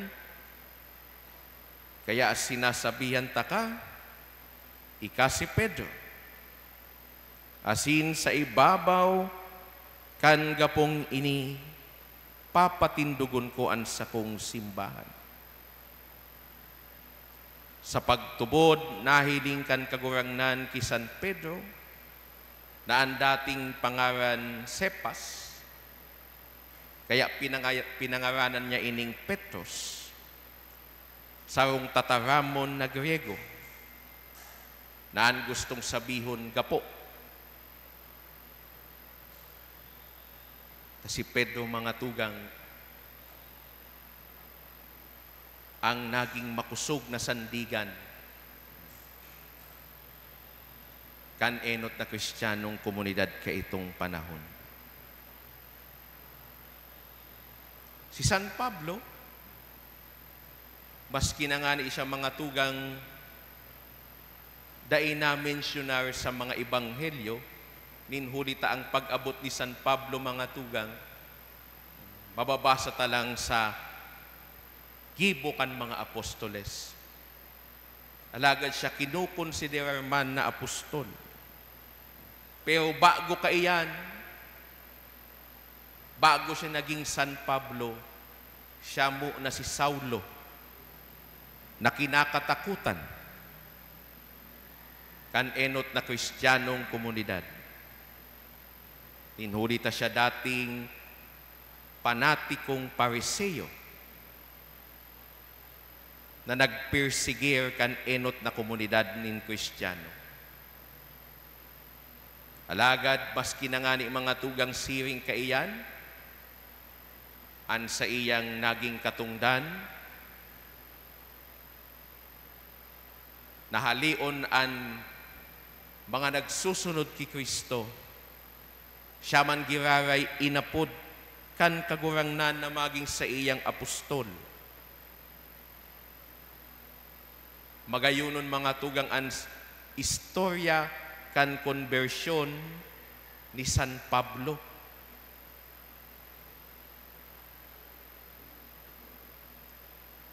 kaya sinasabihan ta ka, ika si Pedro, asin sa ibabaw kan gapong ini, papatindugon ko an sakong simbahan. Sa pagtubod, nahiling kan kagurangnan ki San Pedro, na ang dating pangaran Cephas, kaya pinangaranan niya ining Petros, sarong tataramon na Griego, na ang gustong sabihon gapo. Si Pedro mga tugang, ang naging makusog na sandigan kan enot na Kristiyanong komunidad kaitong panahon. Si San Pablo, maski na nga ni siya mga tugang dai na mensyunar sa mga ebanghelyo, ninhulita ang pag-abot ni San Pablo mga tugang, mababasa talang sa gibo kan mga apostoles. Alagad siya kinukonsiderar man na apostol. Pero bago kaiyan, bago siya naging San Pablo, siya mo na si Saulo, na kinakatakutan kan enot na Kristiyanong komunidad. Tinhulita siya dating panatikong Pariseo na nagpersigir kan enot na komunidad nin Kristiyano. Alagad, maski na nga ni mga tugang siring kaiyan, an sa iyang naging katungdan, nahalion an mga nagsusunod ki Kristo, siya man giraray inapod kan kagurangnan na maging sa iyang apostol. Magayunon mga tugang an istorya kan konbersyon ni San Pablo.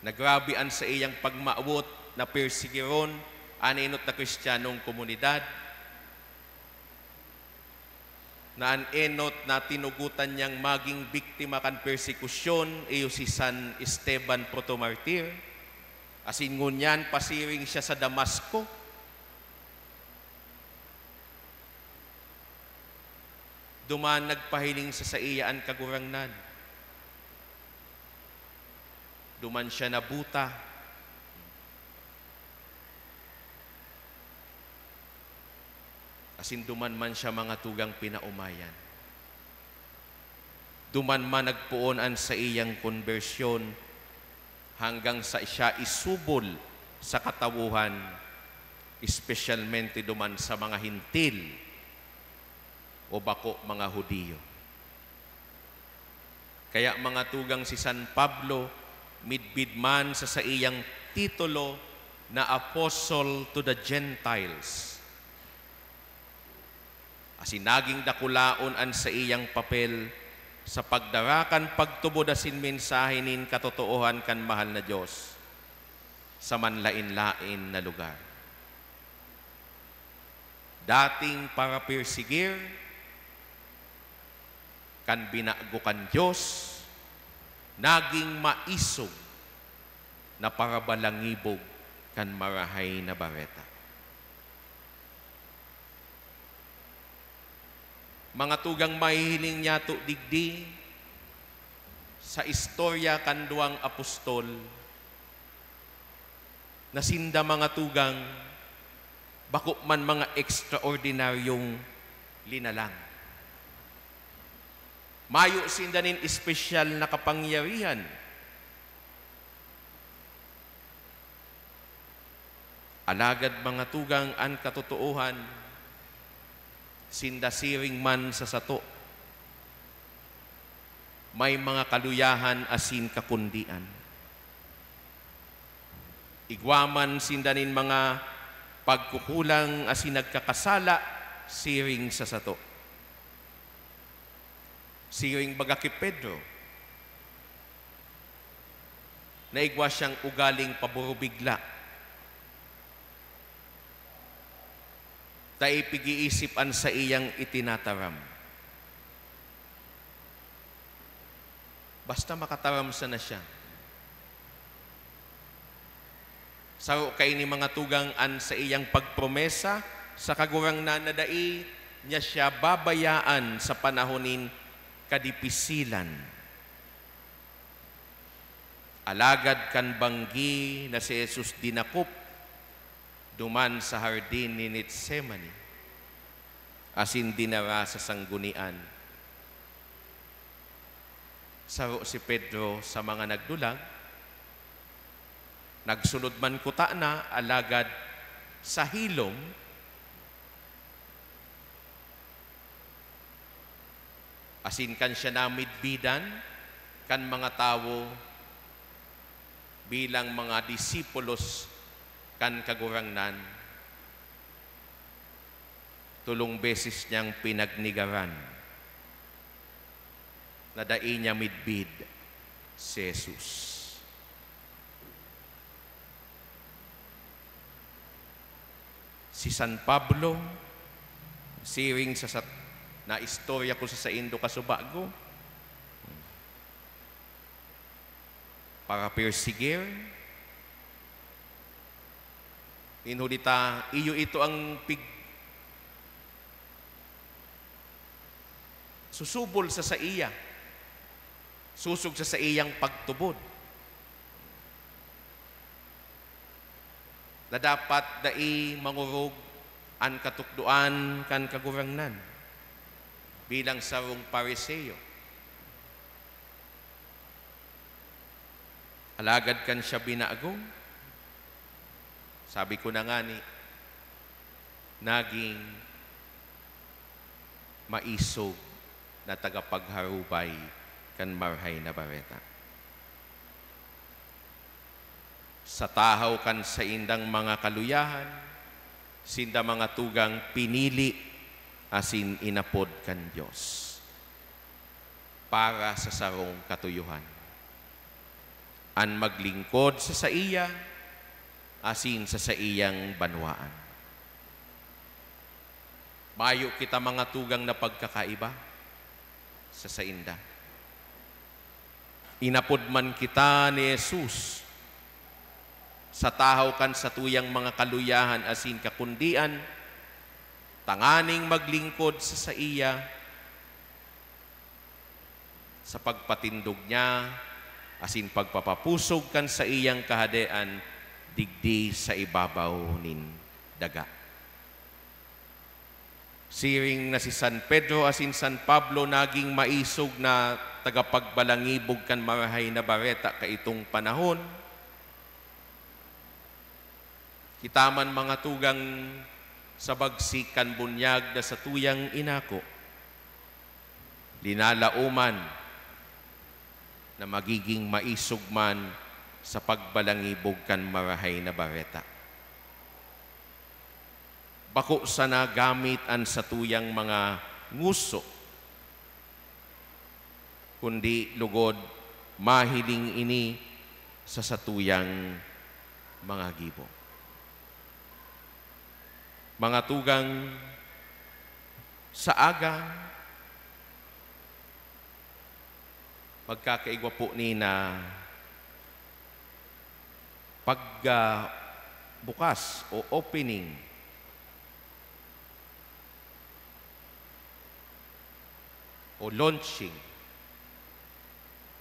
Nagrabian sa iyang pagmaawot na persigiron aninot na Kristiyanong komunidad, na an enot na tinugutan niyang maging biktima kan persekusyon iyo si San Esteban Protomartir, asin ngunyan pasiring siya sa Damasco. Duman nagpahiling sa iyaan kagurangnan. Duman siya nabuta. Asin duman man siya mga tugang pinaumayan. Duman man nagpuonan sa iyang konbersyon hanggang sa siya isubol sa katawuhan, espesyalmente duman sa mga hintil o bako mga Hudiyo. Kaya mga tugang si San Pablo, midbid man sa iyang titulo na Apostle to the Gentiles, asin naging dakulaon an sa iyang papel sa pagdarakan pagtubod asin mensahe nin katotoohan kan mahal na Diyos sa manlain-lain na lugar. Dating para persigir kan binago kan Diyos, naging maisog na para balangibog kan marahay na bareta. Mga tugang mahihiling niya to digdi sa istorya kan duwang apostol, na sinda mga tugang bako man mga ekstraordinaryong linalang. Mayo sinda nin espesyal na kapangyarihan. Alagad mga tugang an katotoohan, sinda siring man sa sato, may mga kaluyahan asin kakundian. Igwaman sindanin mga pagkukulang asin nagkakasala, siring sa sato. Siring baga kay Pedro, naigwa siyang ugaling paborobigla. Tayo pag-iisipan sa iyang itinataram. Basta makataram sa na siya. Saro kay ni mga tugang an sa iyang pagpromesa, sa kagurang nanadai, niya siya babayaan sa panahonin kadipisilan. Alagad kan banggi na si Jesus dinakop, duman sa hardin ni Getsemani, asin dinara sa sanggunian. Saro si Pedro sa mga nagdulag, nagsunod man kuta na, alagad sa hilom, asin kan siya namidbidan, kan mga tao bilang mga disipulos kan kagurangnan, tulong beses niyang pinagnigaran na dai niya midbid si Jesus. Si San Pablo, siring sa na istorya ko sa Indo Kasubago, para persigir, inulita, iyo ito ang susubol sa iya, susug sa iyang pagtubod, na dapat dai mangurog an katukduan kan kagurangnan bilang sarong Pariseo. Alagad kan siya binaagong. Sabi ko na nga ni, naging maisog na tagapagharubay kan marhay na bareta. Sa tahaw kan sa indang mga kaluyahan, sinda mga tugang pinili asin inapod kan Diyos para sa sarong katuyuhan. An maglingkod sa iya, asin sa iyang banwaan. Mayo kita mga tugang na pagkakaiba sa sainda. Inapod man kita ni Jesus sa tahaw kan sa tuyang mga kaluyahan asin kakundian, tanganing maglingkod sa iya, sa pagpatindog niya, asin pagpapapusog kan sa iyang kahadean, digdi sa ibabaw nin daga. Siring na si San Pedro asin San Pablo naging maisog na tagapagbalangibog kan marahay na bareta kaitong panahon. Kitaman mga tugang sa bagsik kan bunyag na sa tuyang inako, linalauman na magiging maisog man sa pagbalangibog kan marahay na bareta. Bako sana gamit an sa tuyang mga nguso, kundi lugod mahiling ini sa satuyang mga gibo. Mga tugang sa aga, magkakaigwa po ni na pagbukas o opening o launching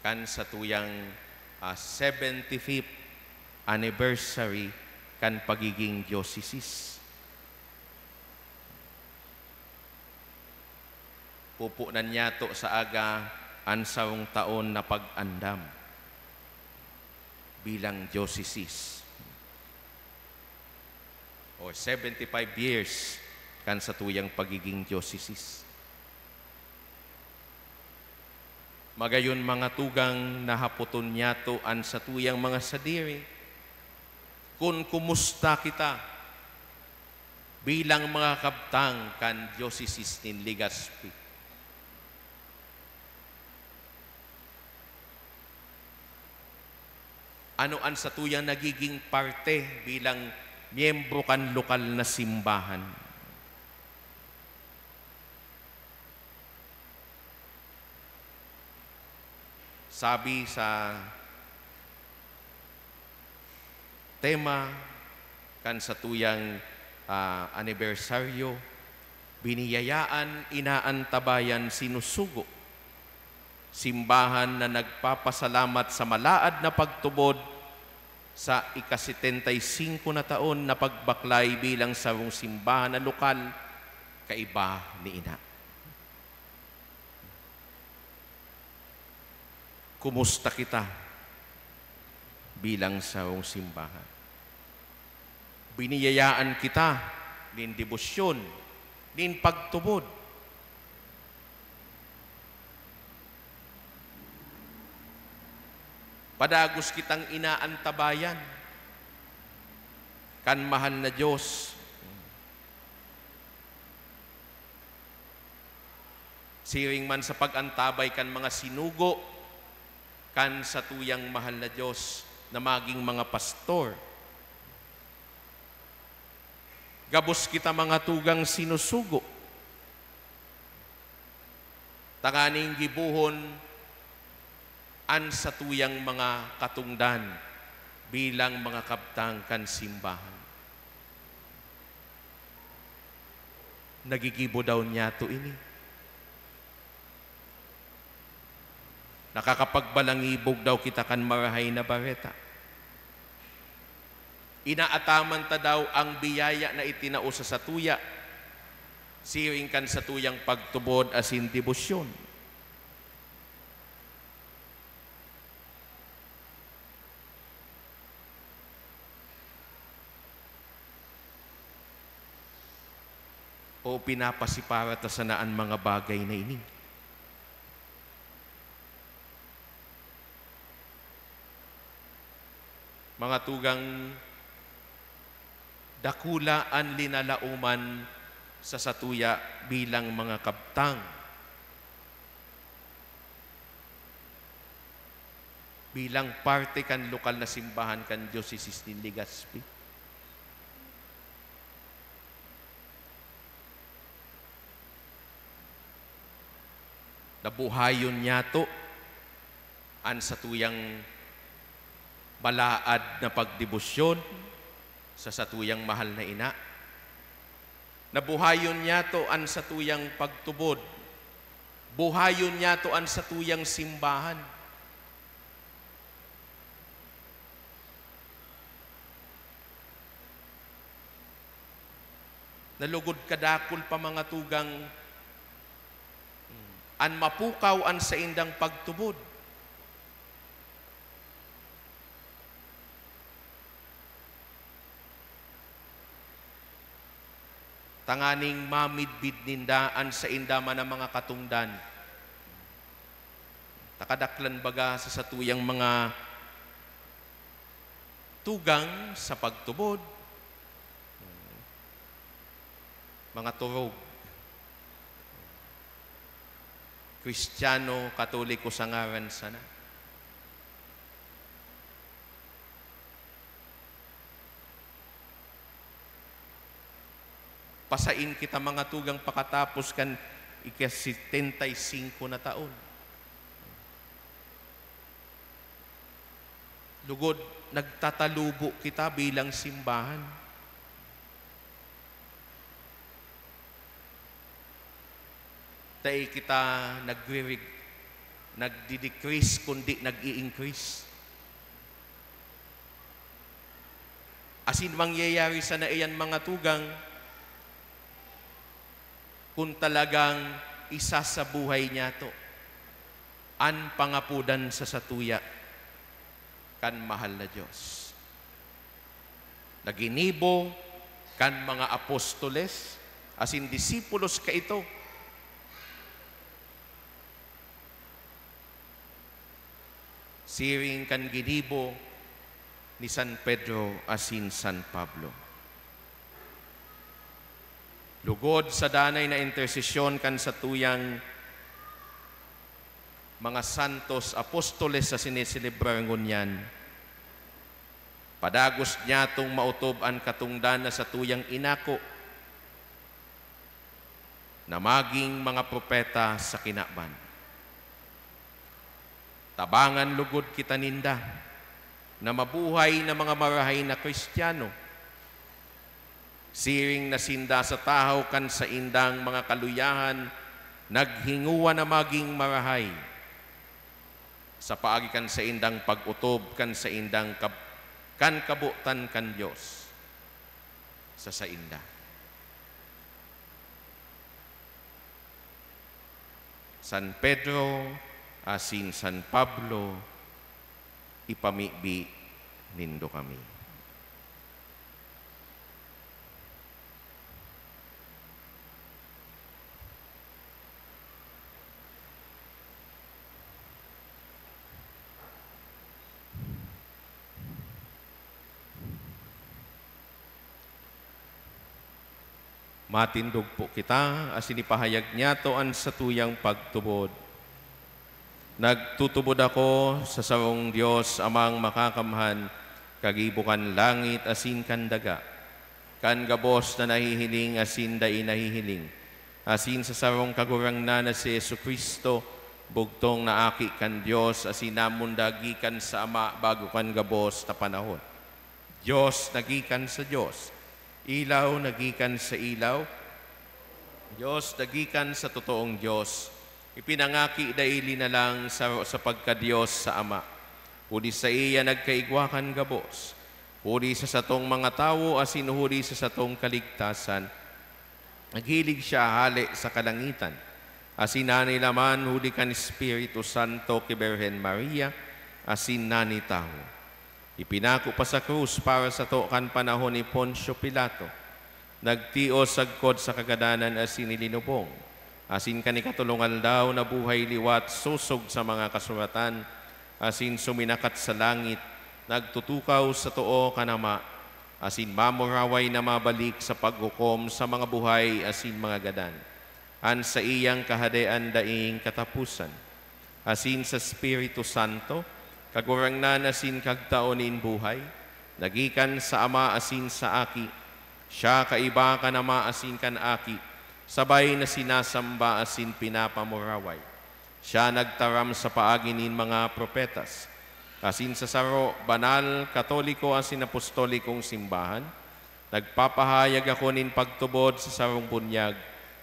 kan sa tuyang 75th anniversary kan pagiging diocese. Pupunan niya to sa aga ansawang taon na pag-andam bilang diocese. O 75 years kan sa tuyang pagiging diocese. Magayon mga tugang nahaputon niyato an sa tuyang mga sadiri. Kung kumusta kita bilang mga kabtang kan Diocese nin Legazpi. Ano ang sa tuyang nagiging parte bilang miyembro kan lokal na simbahan? Sabi sa tema kan sa tuyang anibersaryo, biniyayaan, inaantabayan, sinusugo. Simbahan na nagpapasalamat sa malaad na pagtubod sa ika-75 na taon na pagbaklay bilang sarong simbahan na lokal, kaiba ni ina. Kumusta kita bilang sarong simbahan? Biniyayaan kita nin debosyon, nin pagtubod. Padagos kitang inaantabayan kan mahal na Diyos. Siring man sa pagantabay kan mga sinugo, kan sa tuyang mahal na Diyos na maging mga pastor. Gabos kita mga tugang sinusugo. Tanganing gibuhon an sa tuyang mga katungdan bilang mga kabtang kan simbahan. Nagigibo daw niya to ini. Nakakapagbalangibog daw kita kan marahay na bareta. Inaataman ta daw ang biyaya na itinao sa tuya, siring kan sa tuyang pagtubod asin debosyon. O pinapasipara ta sa naan mga bagay na ini. Mga tugang dakula ang linalauman sa satuya bilang mga kabtang. Bilang parte kan lokal na simbahan kan Diocese nin Legazpi. Nabuhayon niya to an sa tuyang balaad na pagdebosyon sa satuyang mahal na ina. Nabuhayon niya to an sa tuyang pagtubod. Buhayon niya to an sa tuyang simbahan. Nalugod kadakol pa mga tugang an mapukaw an sa indang pagtubod. Tanganing mamidbid nindaan sa indama ng mga katungdan. Takadaklan baga sa satuyang mga tugang sa pagtubod, mga turog. Kristiyano, Katoliko sa ngaran sana. Pasain kita mga tugang pakatapos kan ika-75 na taon. Lugod, nagtatalubo kita bilang simbahan. Tay kita nagdi-decrease kundi nag-i-increase. Asin mangyayari sa naiyan mga tugang kung talagang isa sa buhay niya to an pangapudan sa satuya kan mahal na Diyos. Naginibo kan mga apostoles asin disipulos ka ito. siring kan ginibo ni San Pedro asin San Pablo. Lugod sa danay na intersesyon kan sa tuyang mga santos apostoles sa sinisilibrar ngunyan, padagos niya itong mautob-an katungdan na sa tuyang inako na maging mga propeta sa kinaban. Tabangan lugod kita ninda na mabuhay na mga marahay na Kristiyano, siring na sinda sa tahaw kan sa indang mga kaluyahan, naghinguwa na maging marahay, sa paagi kan sa indang pag-utob kan sa indang kan kabutan kan Diyos sa inda. San Pedro asin San Pablo, ipamibi nindo kami. Matindog po kita, asin ipahayag niya to an sa tuyang pagtubod. Nagtutubod ako sa sarong Diyos amang makakamhan, kagibukan langit asin kan daga, kan gabos na nahihiling asin dai nahihiling, asin sa sarong kagurangnan na si Jesucristo, bugtong na aki kan Diyos, asin namundagi kan sa Ama bago kan gabos na panahon. Diyos nagikan sa Diyos, ilaw nagikan sa ilaw, Diyos nagikan sa totoong Diyos. Ipinangaki daili na lang sa pagka-Diyos sa Ama. Huli sa iya nagkaigwakan gabos. Huli sa satong mga tao asin huli sa satong kaligtasan. Naghilig siya hali sa kalangitan. Asin nani laman huli kan Espiritu Santo kay Birhen Maria, asin nani tao. Ipinako pa sa krus para sa to kan panahon ni Poncio Pilato. Nagtios sagkod sa kagadanan asin nilinubong. Asin kani katulungan daw na buhay liwat susog sa mga kasuratan. Asin suminakat sa langit. Nagtutukaw sa too kanama. Asin mamuraway na mabalik sa paghukom sa mga buhay asin mga gadan. An sa iyang kahadean daing katapusan. Asin sa Espiritu Santo, kagurangnan asin kagtaonin buhay, nagikan sa Ama asin sa Aki, siya kaiba ka nama asin kan Aki, sabay na sinasamba asin pinapamuraway. Siya nagtaram sa paaginin mga propetas, asin sa saro, banal, katoliko asin apostolikong simbahan, nagpapahayag ako nin pagtubod sa sarong bunyag,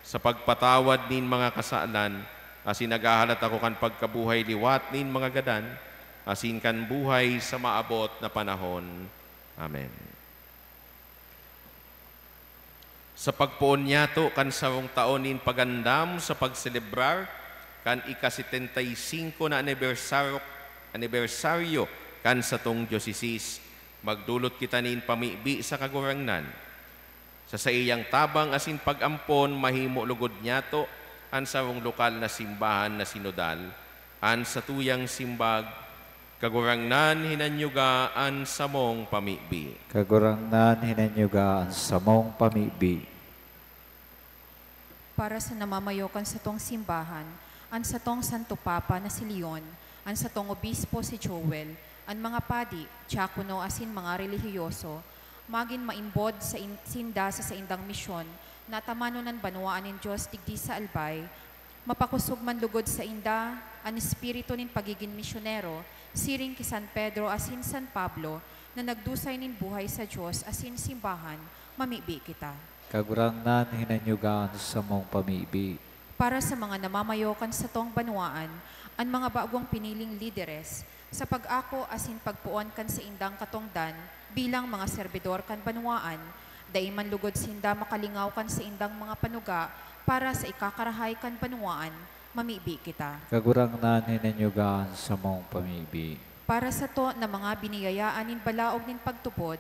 sa pagpatawad nin mga kasalan, asin naghahalat ako kan pagkabuhay liwat nin mga gadan, asin kan buhay sa maabot na panahon. Amen. Sa pagpuon niya to, kan sarong taonin pagandam sa pagselebrar, kan ika-75 na anibersaryo kan sa tong diocese, magdulot kita nin pamibi sa kagurangnan. Sa iyang tabang asin pag-ampon, mahimo lugod niya to, an sarong lokal na simbahan na sinodal, an sa tuyang simbag, kagurangnan hinanyugaan sa mong pamibi. Kagurangnan hinanyugaan sa mong pamibi. Para sa namamayokan sa tong simbahan, an sa tong Santo Papa na si Leon, an sa tong Obispo si Joel, an mga padi, tiyakuno asin mga relihiyoso, magin maimbod sa sinda sa indang misyon, na tamanonan banwaan ng Diyos digdi sa albay, mapakusog man lugod sa inda, an espiritu nin pagiging misyonero, siring ki San Pedro asin San Pablo, na nagdusay nin buhay sa Diyos asin simbahan, mamibi kita. Kagurangnan hinanyugaan sa mong pamibi. Para sa mga namamayokan sa tong banwaan, ang mga bagong piniling lideres, sa pag-ako asin pagpuon kan sa indang katongdan, bilang mga serbidor kan banwaan, daiman lugod sinda makalingaw kan sa indang mga panuga, para sa ikakarahay kan banwaan, mamibi kita. Kagurangnan hinanyugaan sa mong pamibi. Para sa to na mga biniyayaan nin balaog nin pagtupod,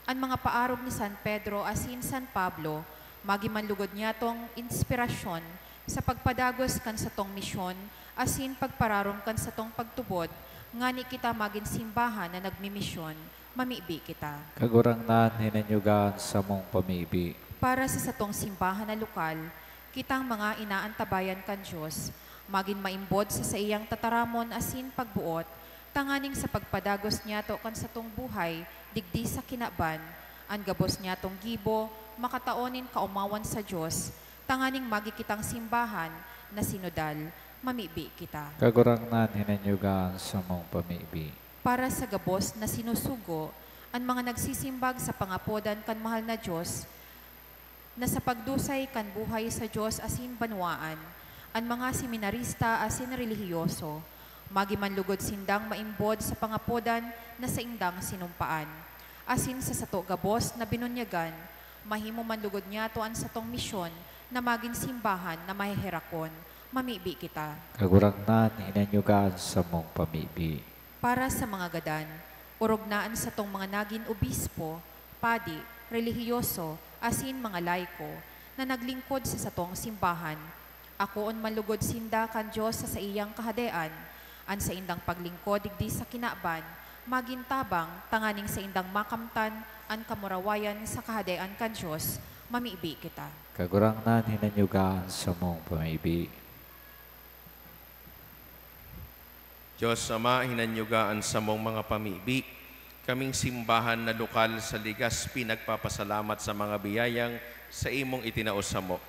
ang mga paarog ni San Pedro asin San Pablo, magimanlugod niya tong inspirasyon sa pagpadagos kan sa tong misyon, asin pagpararom kan sa tong pagtubod, Ngani kita magin simbahan na nagmimisyon, mamibi kita. Kagurangnan hinanyugan sa mong pamibi. Para sa satong simbahan na lokal, kitang mga inaantabayan kan Diyos, magin maimbod sa iyang tataramon asin pagbuot, tanganing sa pagpadagos niya to kan satong buhay, digdi sa kinaban, ang gabos niya tong gibo, makataonin kaumawan sa Diyos, tanganing magikitang simbahan na sinodal, mamibi kita. Kagurangnan hinanyugan sa mong pamibi. Para sa gabos na sinusugo, ang mga nagsisimbag sa pangapodan kan mahal na Diyos, na sa pagdusay kan buhay sa Diyos asin banwaan, ang mga seminarista asin relihiyoso, magimanlugod sindang maimbod sa pangapodan na sa indang sinumpaan. Asin sa sato gabos na binunyagan, mahimo manlugod niya toan sa tong misyon na maging simbahan na mahihirakon, mamibi kita. Kagurangnan hinanyugan sa mong pamibi. Para sa mga gadan, urognaan sa tong mga naging obispo, padi, relihiyoso, asin mga laiko, na naglingkod sa satong simbahan. Ako on manlugod sinda kan Diyos sa iyang kahadean, an sa indang paglingkod digdi sa kinaban, magintabang tanganing sa indang makamtan, an kamurawayan sa kahadean kan Diyos, mamibi kita. Kagurangnan hinanyugan sa mong pamibi. Diyos Ama, hinanyugaan sa mong mga pamibi, kaming simbahan na lokal sa Legazpi nagpapasalamat sa mga biyayang sa imong itinaos sa mo.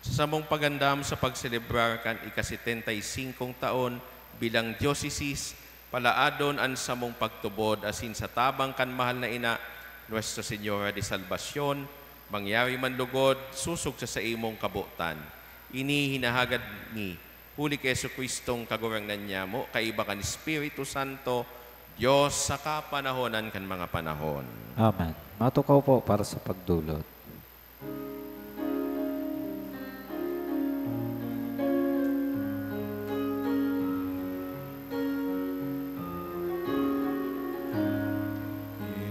Sa samong pagandam sa pagselebrar kan ika-75 taon bilang diocese, palaadon an samong pagtubod asin sa tabang kan mahal na ina, Nuestra Señora de Salvacion, mangyari man lugod, susog sa imong kabutan. Ini hinahagad ni huli kay Jesucristong kagurangnan niya mo, kaiba kan Espiritu Santo, Diyos sa kapanahonan kan mga panahon. Amen. Matukaw po para sa pagdulot.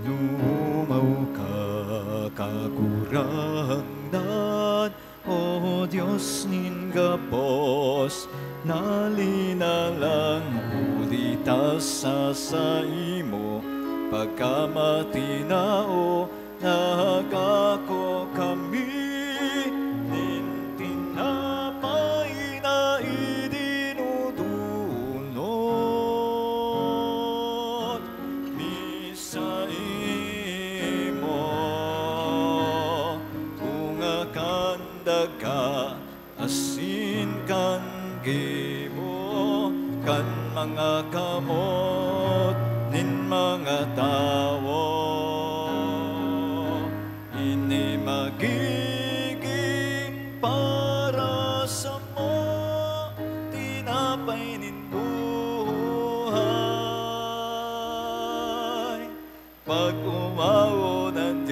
Inumaw ka kagurangnan, O Diyos nin gabos, nalinalang ulitas sa imo, pagkamatinao nagako kami, nin tinapay na idinudunot, ni sa imo, bunga kandaga, asin kan gibo, kan mga kamot, nin mga tawo, ini magiging para sa mo, tinapay nin buhay, pag umawo ng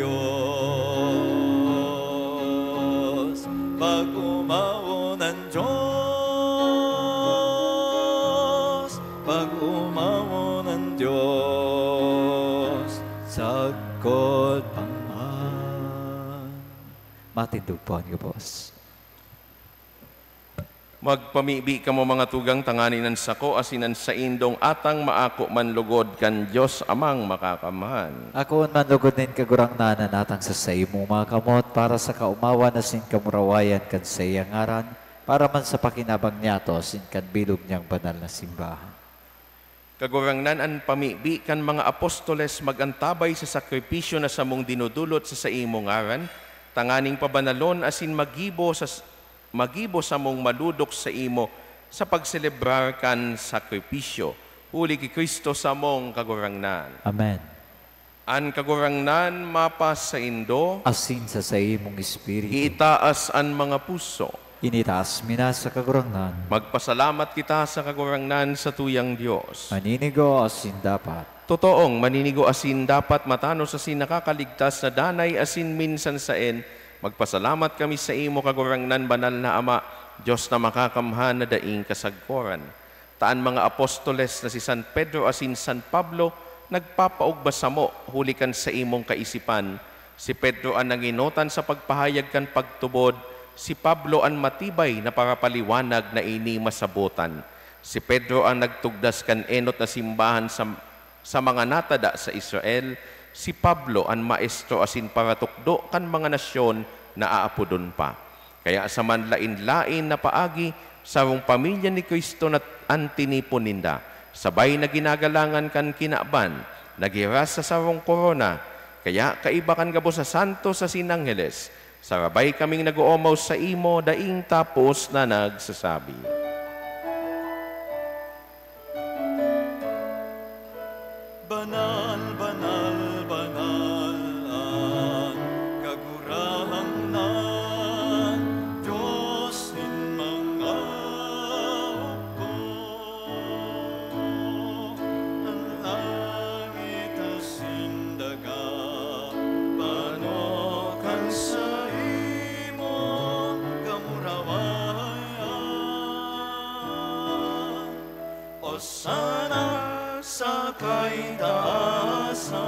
Diyos, pag umawo ng Diyos, pag umawo ng Diyos, sagkot paman. Matindog po ang gabos. Magpamibi ka mo mga tugang tanganinan sako asinan sa indong atang maako man lugod kan Diyos amang makakamahan. Ako man lugod nin kagurangnan natang sa mo mga kamot para sa kaumawan na sin kamurawayan kan sa iyang ngaran, para man sa pakinabang niya to sin kan bilog niyang banal na simbahan. Kagurangnan an pamibi kan mga apostoles magantabay sa sakripisyo na samong dinudulot sa imong ngaran, tanganing pabanalon asin magibo sa mong maludok sa imo sa pagselebrar kan sakripisyo. Huli ki Kristo sa mong kagurangnan. Amen. An kagurangnan mapas sa indo, Asin sa imong espiritu, itaas an mga puso. initaas mina sa kagurangnan, Magpasalamat kita sa kagurangnan sa tuyang Diyos. maninigo asin dapat. Totoong maninigo asin dapat matanos asin nakakaligtas na danay asin minsan saen. Magpasalamat kami sa imo kagurangnan banal na Ama, Diyos na makakamhan na daing kasagkoran. Taan mga apostoles na si San Pedro asin San Pablo, nagpapaugba sa mo, hulikan sa imong kaisipan. Si Pedro ang nanginotan sa pagpahayag kan pagtubod, si Pablo ang matibay na parapaliwanag na ini masabutan. Si Pedro ang nagtugdas kan enot na simbahan sa mga natada sa Israel. Si Pablo ang maestro asin paratukdo kan mga nasyon na aapodon pa. Kaya sa manlain-lain na paagi, sarong pamilya ni Kristo na antinipon ninda, sabay na ginagalangan kan kinaban, nagiras sa sarong korona, kaya kaiba kan gabo sa santos sa sinangheles, sarabay kaming nag-uumaw sa imo, daing tapos na nagsasabi. Banal, banal, banal ang kagurang ng Diyos in mga hukbo. Ang langit asin daga, panokan sa imo kamurawayan. O sana sa kaitaasan,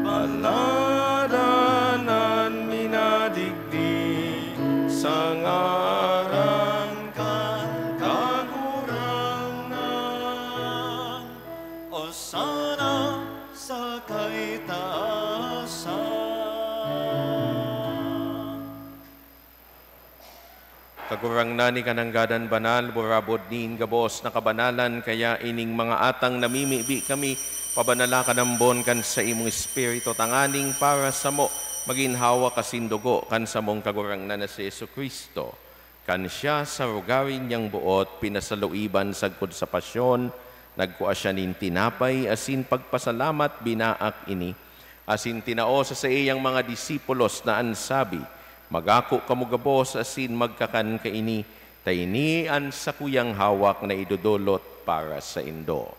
paladanan minadigdi sa ngaran kan kagurangan. O sana sa kaitaasan. Kagurang nani kananggadan banal, burabod niin gabos na kabanalan, kaya ining mga atang namimibi kami, pabanala ka ng bon kan sa imong espiritu, tanganing para sa mo, maginhawa kasindugo kan sa mong kagurang na si Yesu Kristo. Kan siya sa rugarin niyang buot, pinasaluiban sagkod sa pasyon, nagkuha siya nin tinapay, asin pagpasalamat binaak ini, asin tinao sa iyang mga disipulos na ansabi, magako kamugabos asin magkakan kaini, taynian sa kuyang hawak na idudulot para sa indo.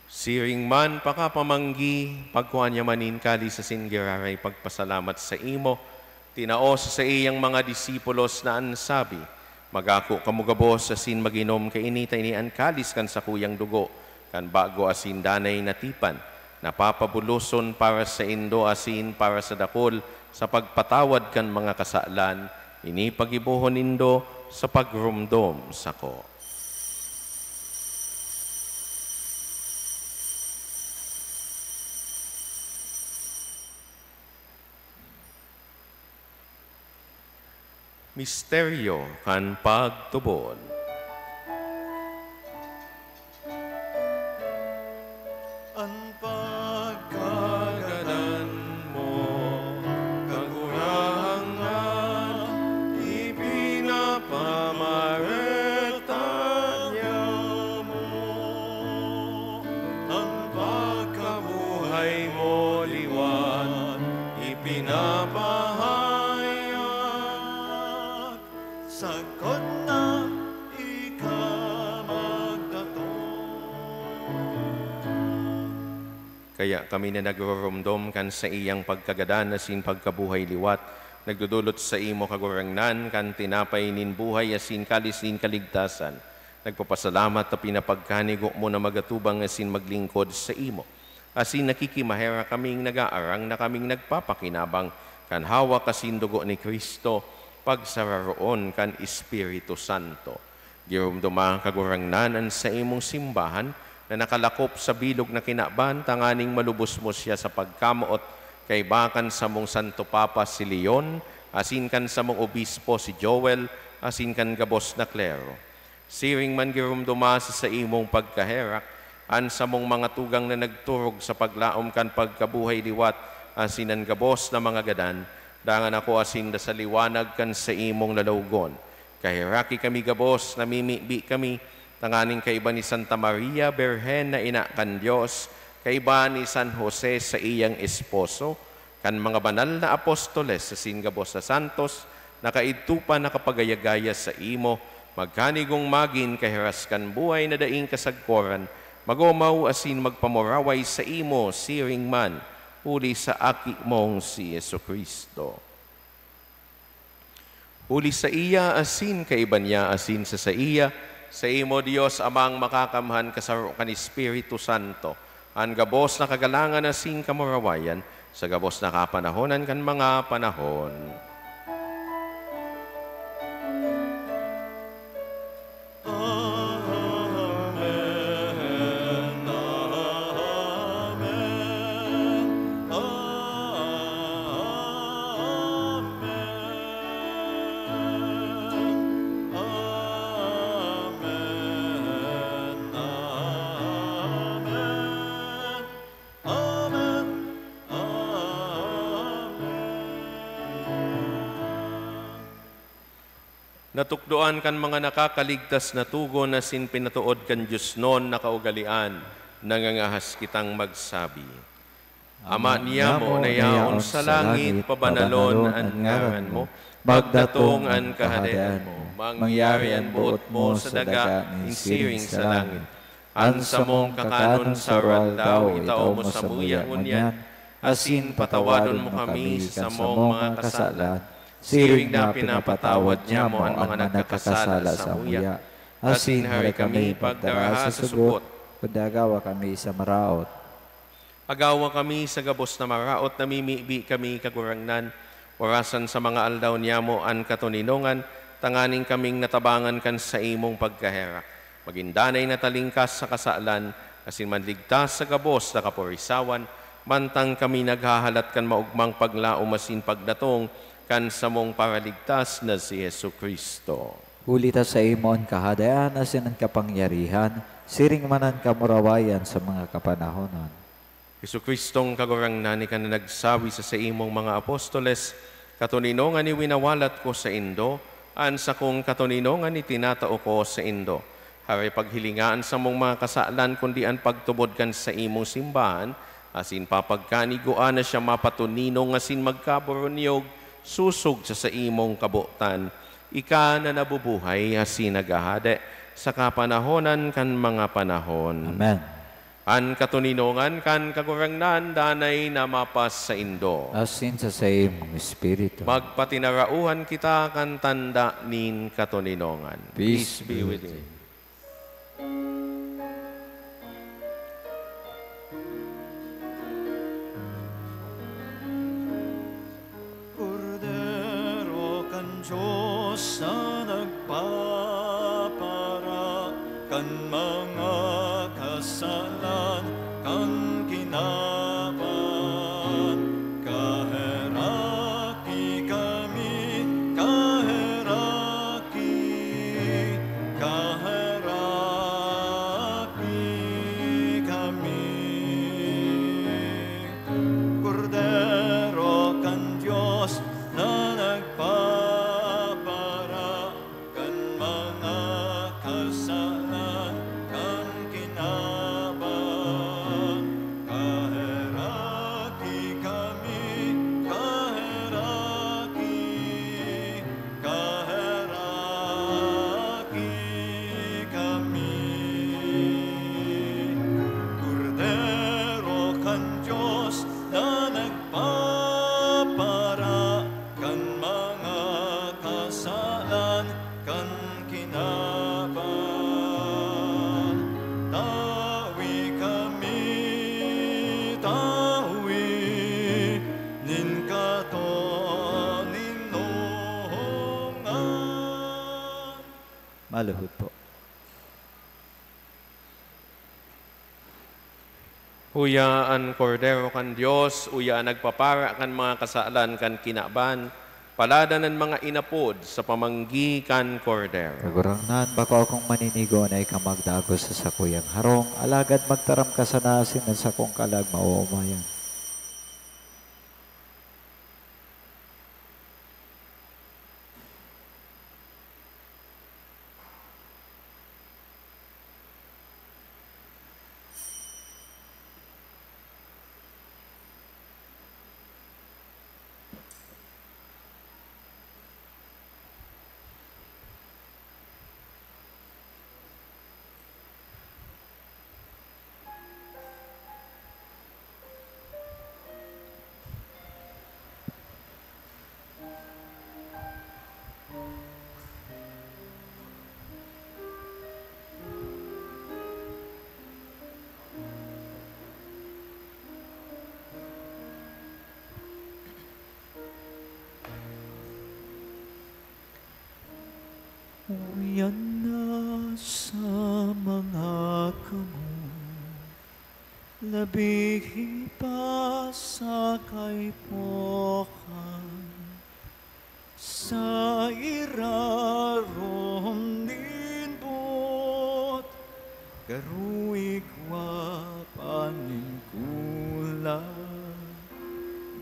Siring man pakapamanggi, pagkuhan niya manin kali sa singiraray pagpasalamat sa imo, tinaos sa iyang mga disipulos na ansabi, magako kamugabos asin maginom kaini taynian kalis kan sa kuyang dugo, kan bago asin danay natipan, napapabuluson para sa indo asin para sa dakol, sa pagpatawad kan mga kasalan, ini pagibuhon indo sa pagrumdom sako. Misteryo kan pagtubod. Ang pagkaganan mo, kagurangan, ipinapamaretaanya mo. Ang pagkabuhay mo liwan, ipinapahayag, sagkot na Kaya kami na nagroromdom kan sa iyang pagkagadan asin pagkabuhay liwat, nagdudulot sa imo kagurangnan kan tinapay nin buhay asin kalis nin kaligtasan. Nagpapasalamat na pinapagkanigo mo na magatubang asin maglingkod sa imo. Asin nakikimahera kaming nagaarang na kaming nagpapakinabang kan hawak asin dugo ni Kristo, pagsararoon kan Espiritu Santo. Girumduma kagurangnanan sa imong simbahan na nakalakop sa bilog na kinaban, tanganing malubos mo siya sa pagkamuot kay bakan sa mong Santo Papa si Leon, asin kan sa mong obispo si Joel, asin kan gabos na klero. Siring man girumduma sa imong pagkaherak, an sa mong mga tugang na nagturog sa paglaom kan pagkabuhay liwat, asin ang gabos na mga gadan, dangan ako asin da sa liwanag kan sa imong lalawgon. Kahiraki kami gabos, namimibi kami, tanganing kaiba ni Santa Maria, Berhen na ina kan Diyos, kaiba ni San Jose sa iyang esposo, kan mga banal na apostoles sa singabos sa santos, nakaitupa nakapagayagaya sa imo, magkanigong magin kahiras kan buhay na daing kasagkoran, magumaw asin magpamuraway sa imo, siring man, huli sa aki mong si Yesu Kristo. Huli sa iya asin kaiba niya asin sa iya, sa imo Dios amang makakamhan kasaro kan Espiritu Santo. Ang gabos na kagalangan na sing kamurawayan, sa gabos na kapanahonan kan mga panahon. Natukdoan kan mga nakakaligtas na tugon na sin pinatuod kan Diyos noon na kaugalian, nangangahas kitang magsabi. Ama niya mo na yaon sa langit, pabanalon ang ngaran mo, magdatong ang kaharian mo, mangyari ang buot mo sa daga, insiring sa langit. Ansa mong kakanon sa oral daw, itao mo sa muya ngunyan, asin patawadon mo kami sa mong mga kasalan, siring na pinapatawad niya mo ang mga nagkakasala sa muya. Asin hari kami pagdaraha sa sugot. Pagdagawa kami sa maraot. Agawa kami sa gabos na maraot, namimibi kami kagurangnan. Orasan sa mga aldaw niya mo ang katuninongan, tanganing kaming natabangan kan sa imong pagkaherak. Magindanay na talingkas sa kasalan, asin manligtas sa gabos na kaporisawan, mantang kami naghahalat kan maugmang paglaom asin pagdatong, kan sa mong paraligtas na si Yesu Kristo. Hulita sa imon kahadayan asin ang kapangyarihan, siring manan kamurawayan sa mga kapanahonan. Yesu Kristong kagurangnan ka na nagsawi sa imong mga apostoles, katuninongan ni winawalat ko sa Indo, an sa kong katuninongan ni tinatao ko sa Indo. Hari paghilingaan sa mong mga kasalan, kundi ang pagtubod kan sa imong simbahan, asin papagkaniguan na siya mapatuninong asin magkaboronyog, susog sa imong kabutan, ika na nabubuhay asin nagahade sa kapanahonan kan mga panahon. Amen. An katuninongan kan kagurangnan danay na mapas sa Indo. Asin sa imong espiritu. Magpatinarauhan kita kan tanda nin katuninongan. Peace be with you. Diyos na nagpapara kan mga kasalan kan kinaban. Kaheraki kami, kaheraki, kaheraki kami. Kordero kan Diyos na nagpapara Maluhod po. Uyaan kordero kan Diyos, uyaan nagpapara kan mga kasalan kan kinaban, palada ng mga inapod sa pamanggi kan kordero. Kagurangnan, bako akong maninigo na ikamagdagos sa sakuyang harong, alagad magtaram ka sa nasin at sa kong kalag mauumayan. Uyan na sa mga kamo, labihing pa sa kaipokan, sa irarom ninbot, karuig wa paningkulang,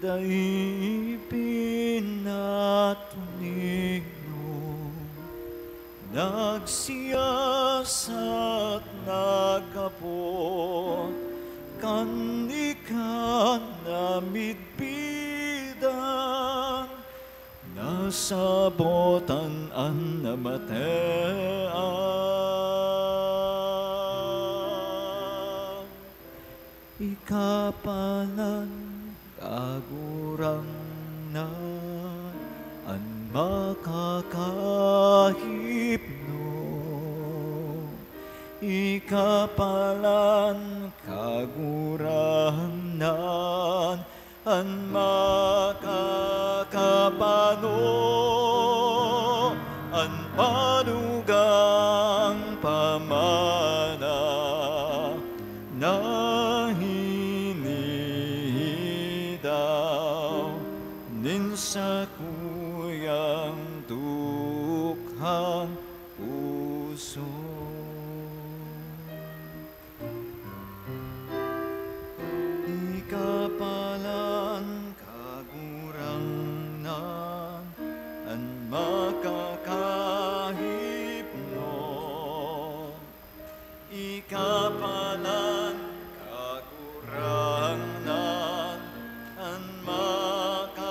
dai pinatunig nagsiyasat nagkapot, kanikan na midbidan, nasabotan ang namatean. Ikapalan kagurang na ang makakahipno, ikapalan kaguranan ang makakapano, ang panugang pamana na hinidaw ninsa kuyang dukhang puso. Ikapalan kagurang na ang makakahipno, ikapalan kagurang na ang makakapano,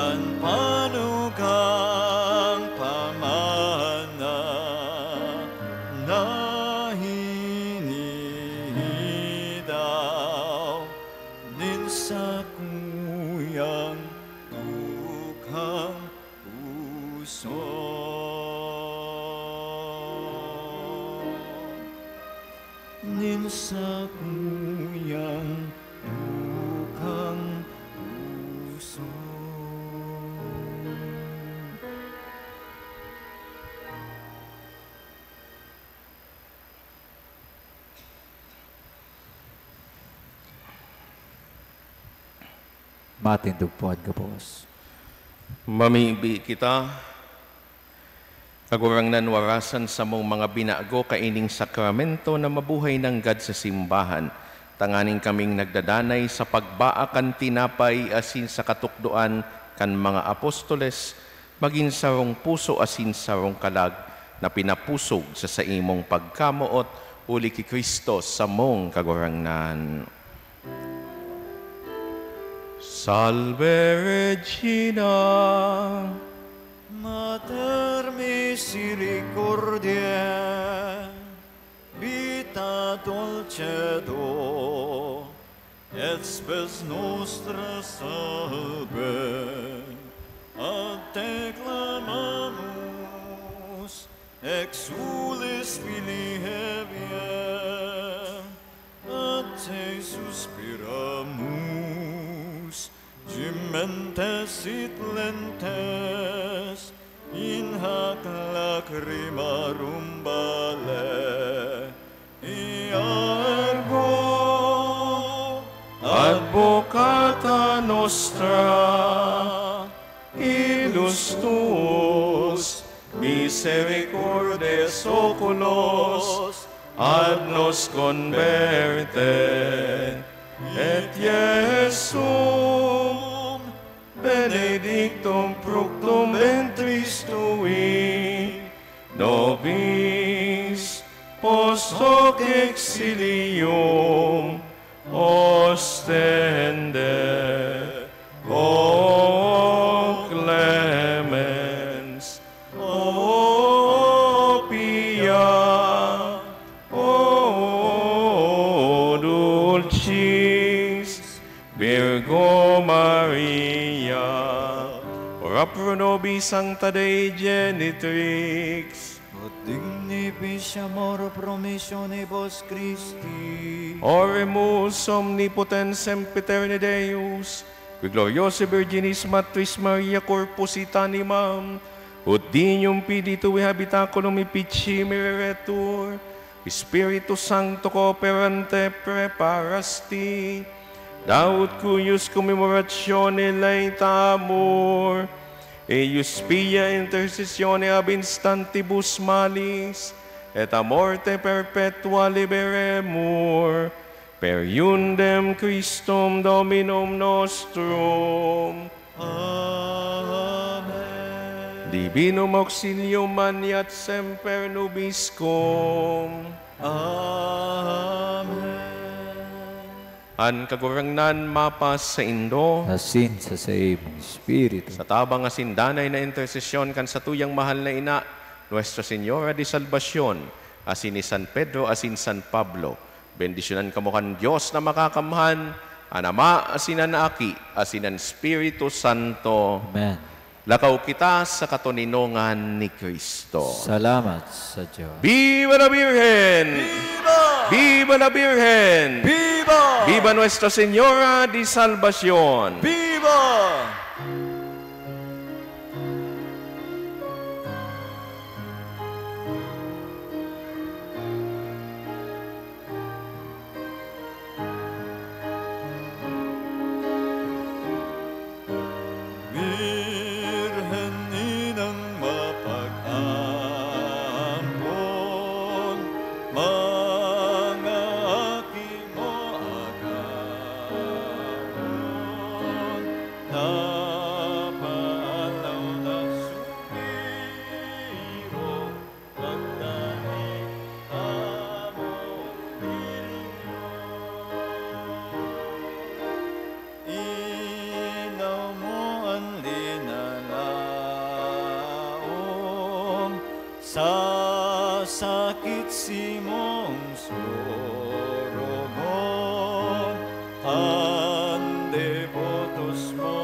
ang panugang pamana na hinidaw ninsa kuyang dukhang puso. Ninsa kuyang dukhang puso. Matindog po at gabos. Mamibi kita, kagurang nanwarasan sa mong mga binago kaining sakramento na mabuhay ng God sa simbahan. Tanganing kaming nagdadanay sa pagbaakan tinapay asin sa katukduan kan mga apostoles, maging sarong puso asin sarong kalag na pinapusog sa imong pagkamuot uli ki Kristo sa mong kagurangnan. Salve Regina, Mater misericordiae, vita dulcedo, et spes nostra salve, ad te clamamus, exulis filii Hevae, ad te suspiramus, gementes et lentes, in hac lacrimarum vale, ergo Advocata nostra, ilus tuus, misericordes oculos, ad nos converte, et Iesum benedictum fructum ventris tui, nobis post hoc exilium ostende. O clemens, o pia, o dulcis Virgo Maria, ora pro nobis sancta Dei genitrix, ut dignifici amor promissionibus Christi, Oremus omnipotens sempiterni Deus, qui gloriosa Virginis Matris Maria Corpus Itanimam, ut dignum piditui habitaculum ipici mireretur, Spiritus Sancto cooperante preparasti, Daud cuius commemoratione laetamur, eius pia intercessione ab instantibus malis, et a morte perpetua liberemur, per iundem Christum Dominum nostrum. Amen. Divinum auxilium maniat semper nobiscum. Amen. An kagurangnan mapas sa Indo, Asin sa imong Espiritu. sa tabang asindanay na intersesyon kan sa tuyang mahal na ina, Nuestra Señora de Salvacion, asin ni San Pedro, asin San Pablo, bendisyonan kamo kan Diyos na makakamhan, an Ama, asinan Aki, asinan Espiritu Santo. Amen. Lakaw kita sa katuninongan ni Kristo. Salamat sa Diyos. Viva la Virgen! Viva! Viva la Virgen! Viva! Viva Nuestra Señora de Salvacion! Viva! Virgen inang mapag-ampon, mga aki mo agawan, napalaw na sumiro, pagdahil among ilaw mo ang linalaom, sa sakit simong soromon, ang devotos mo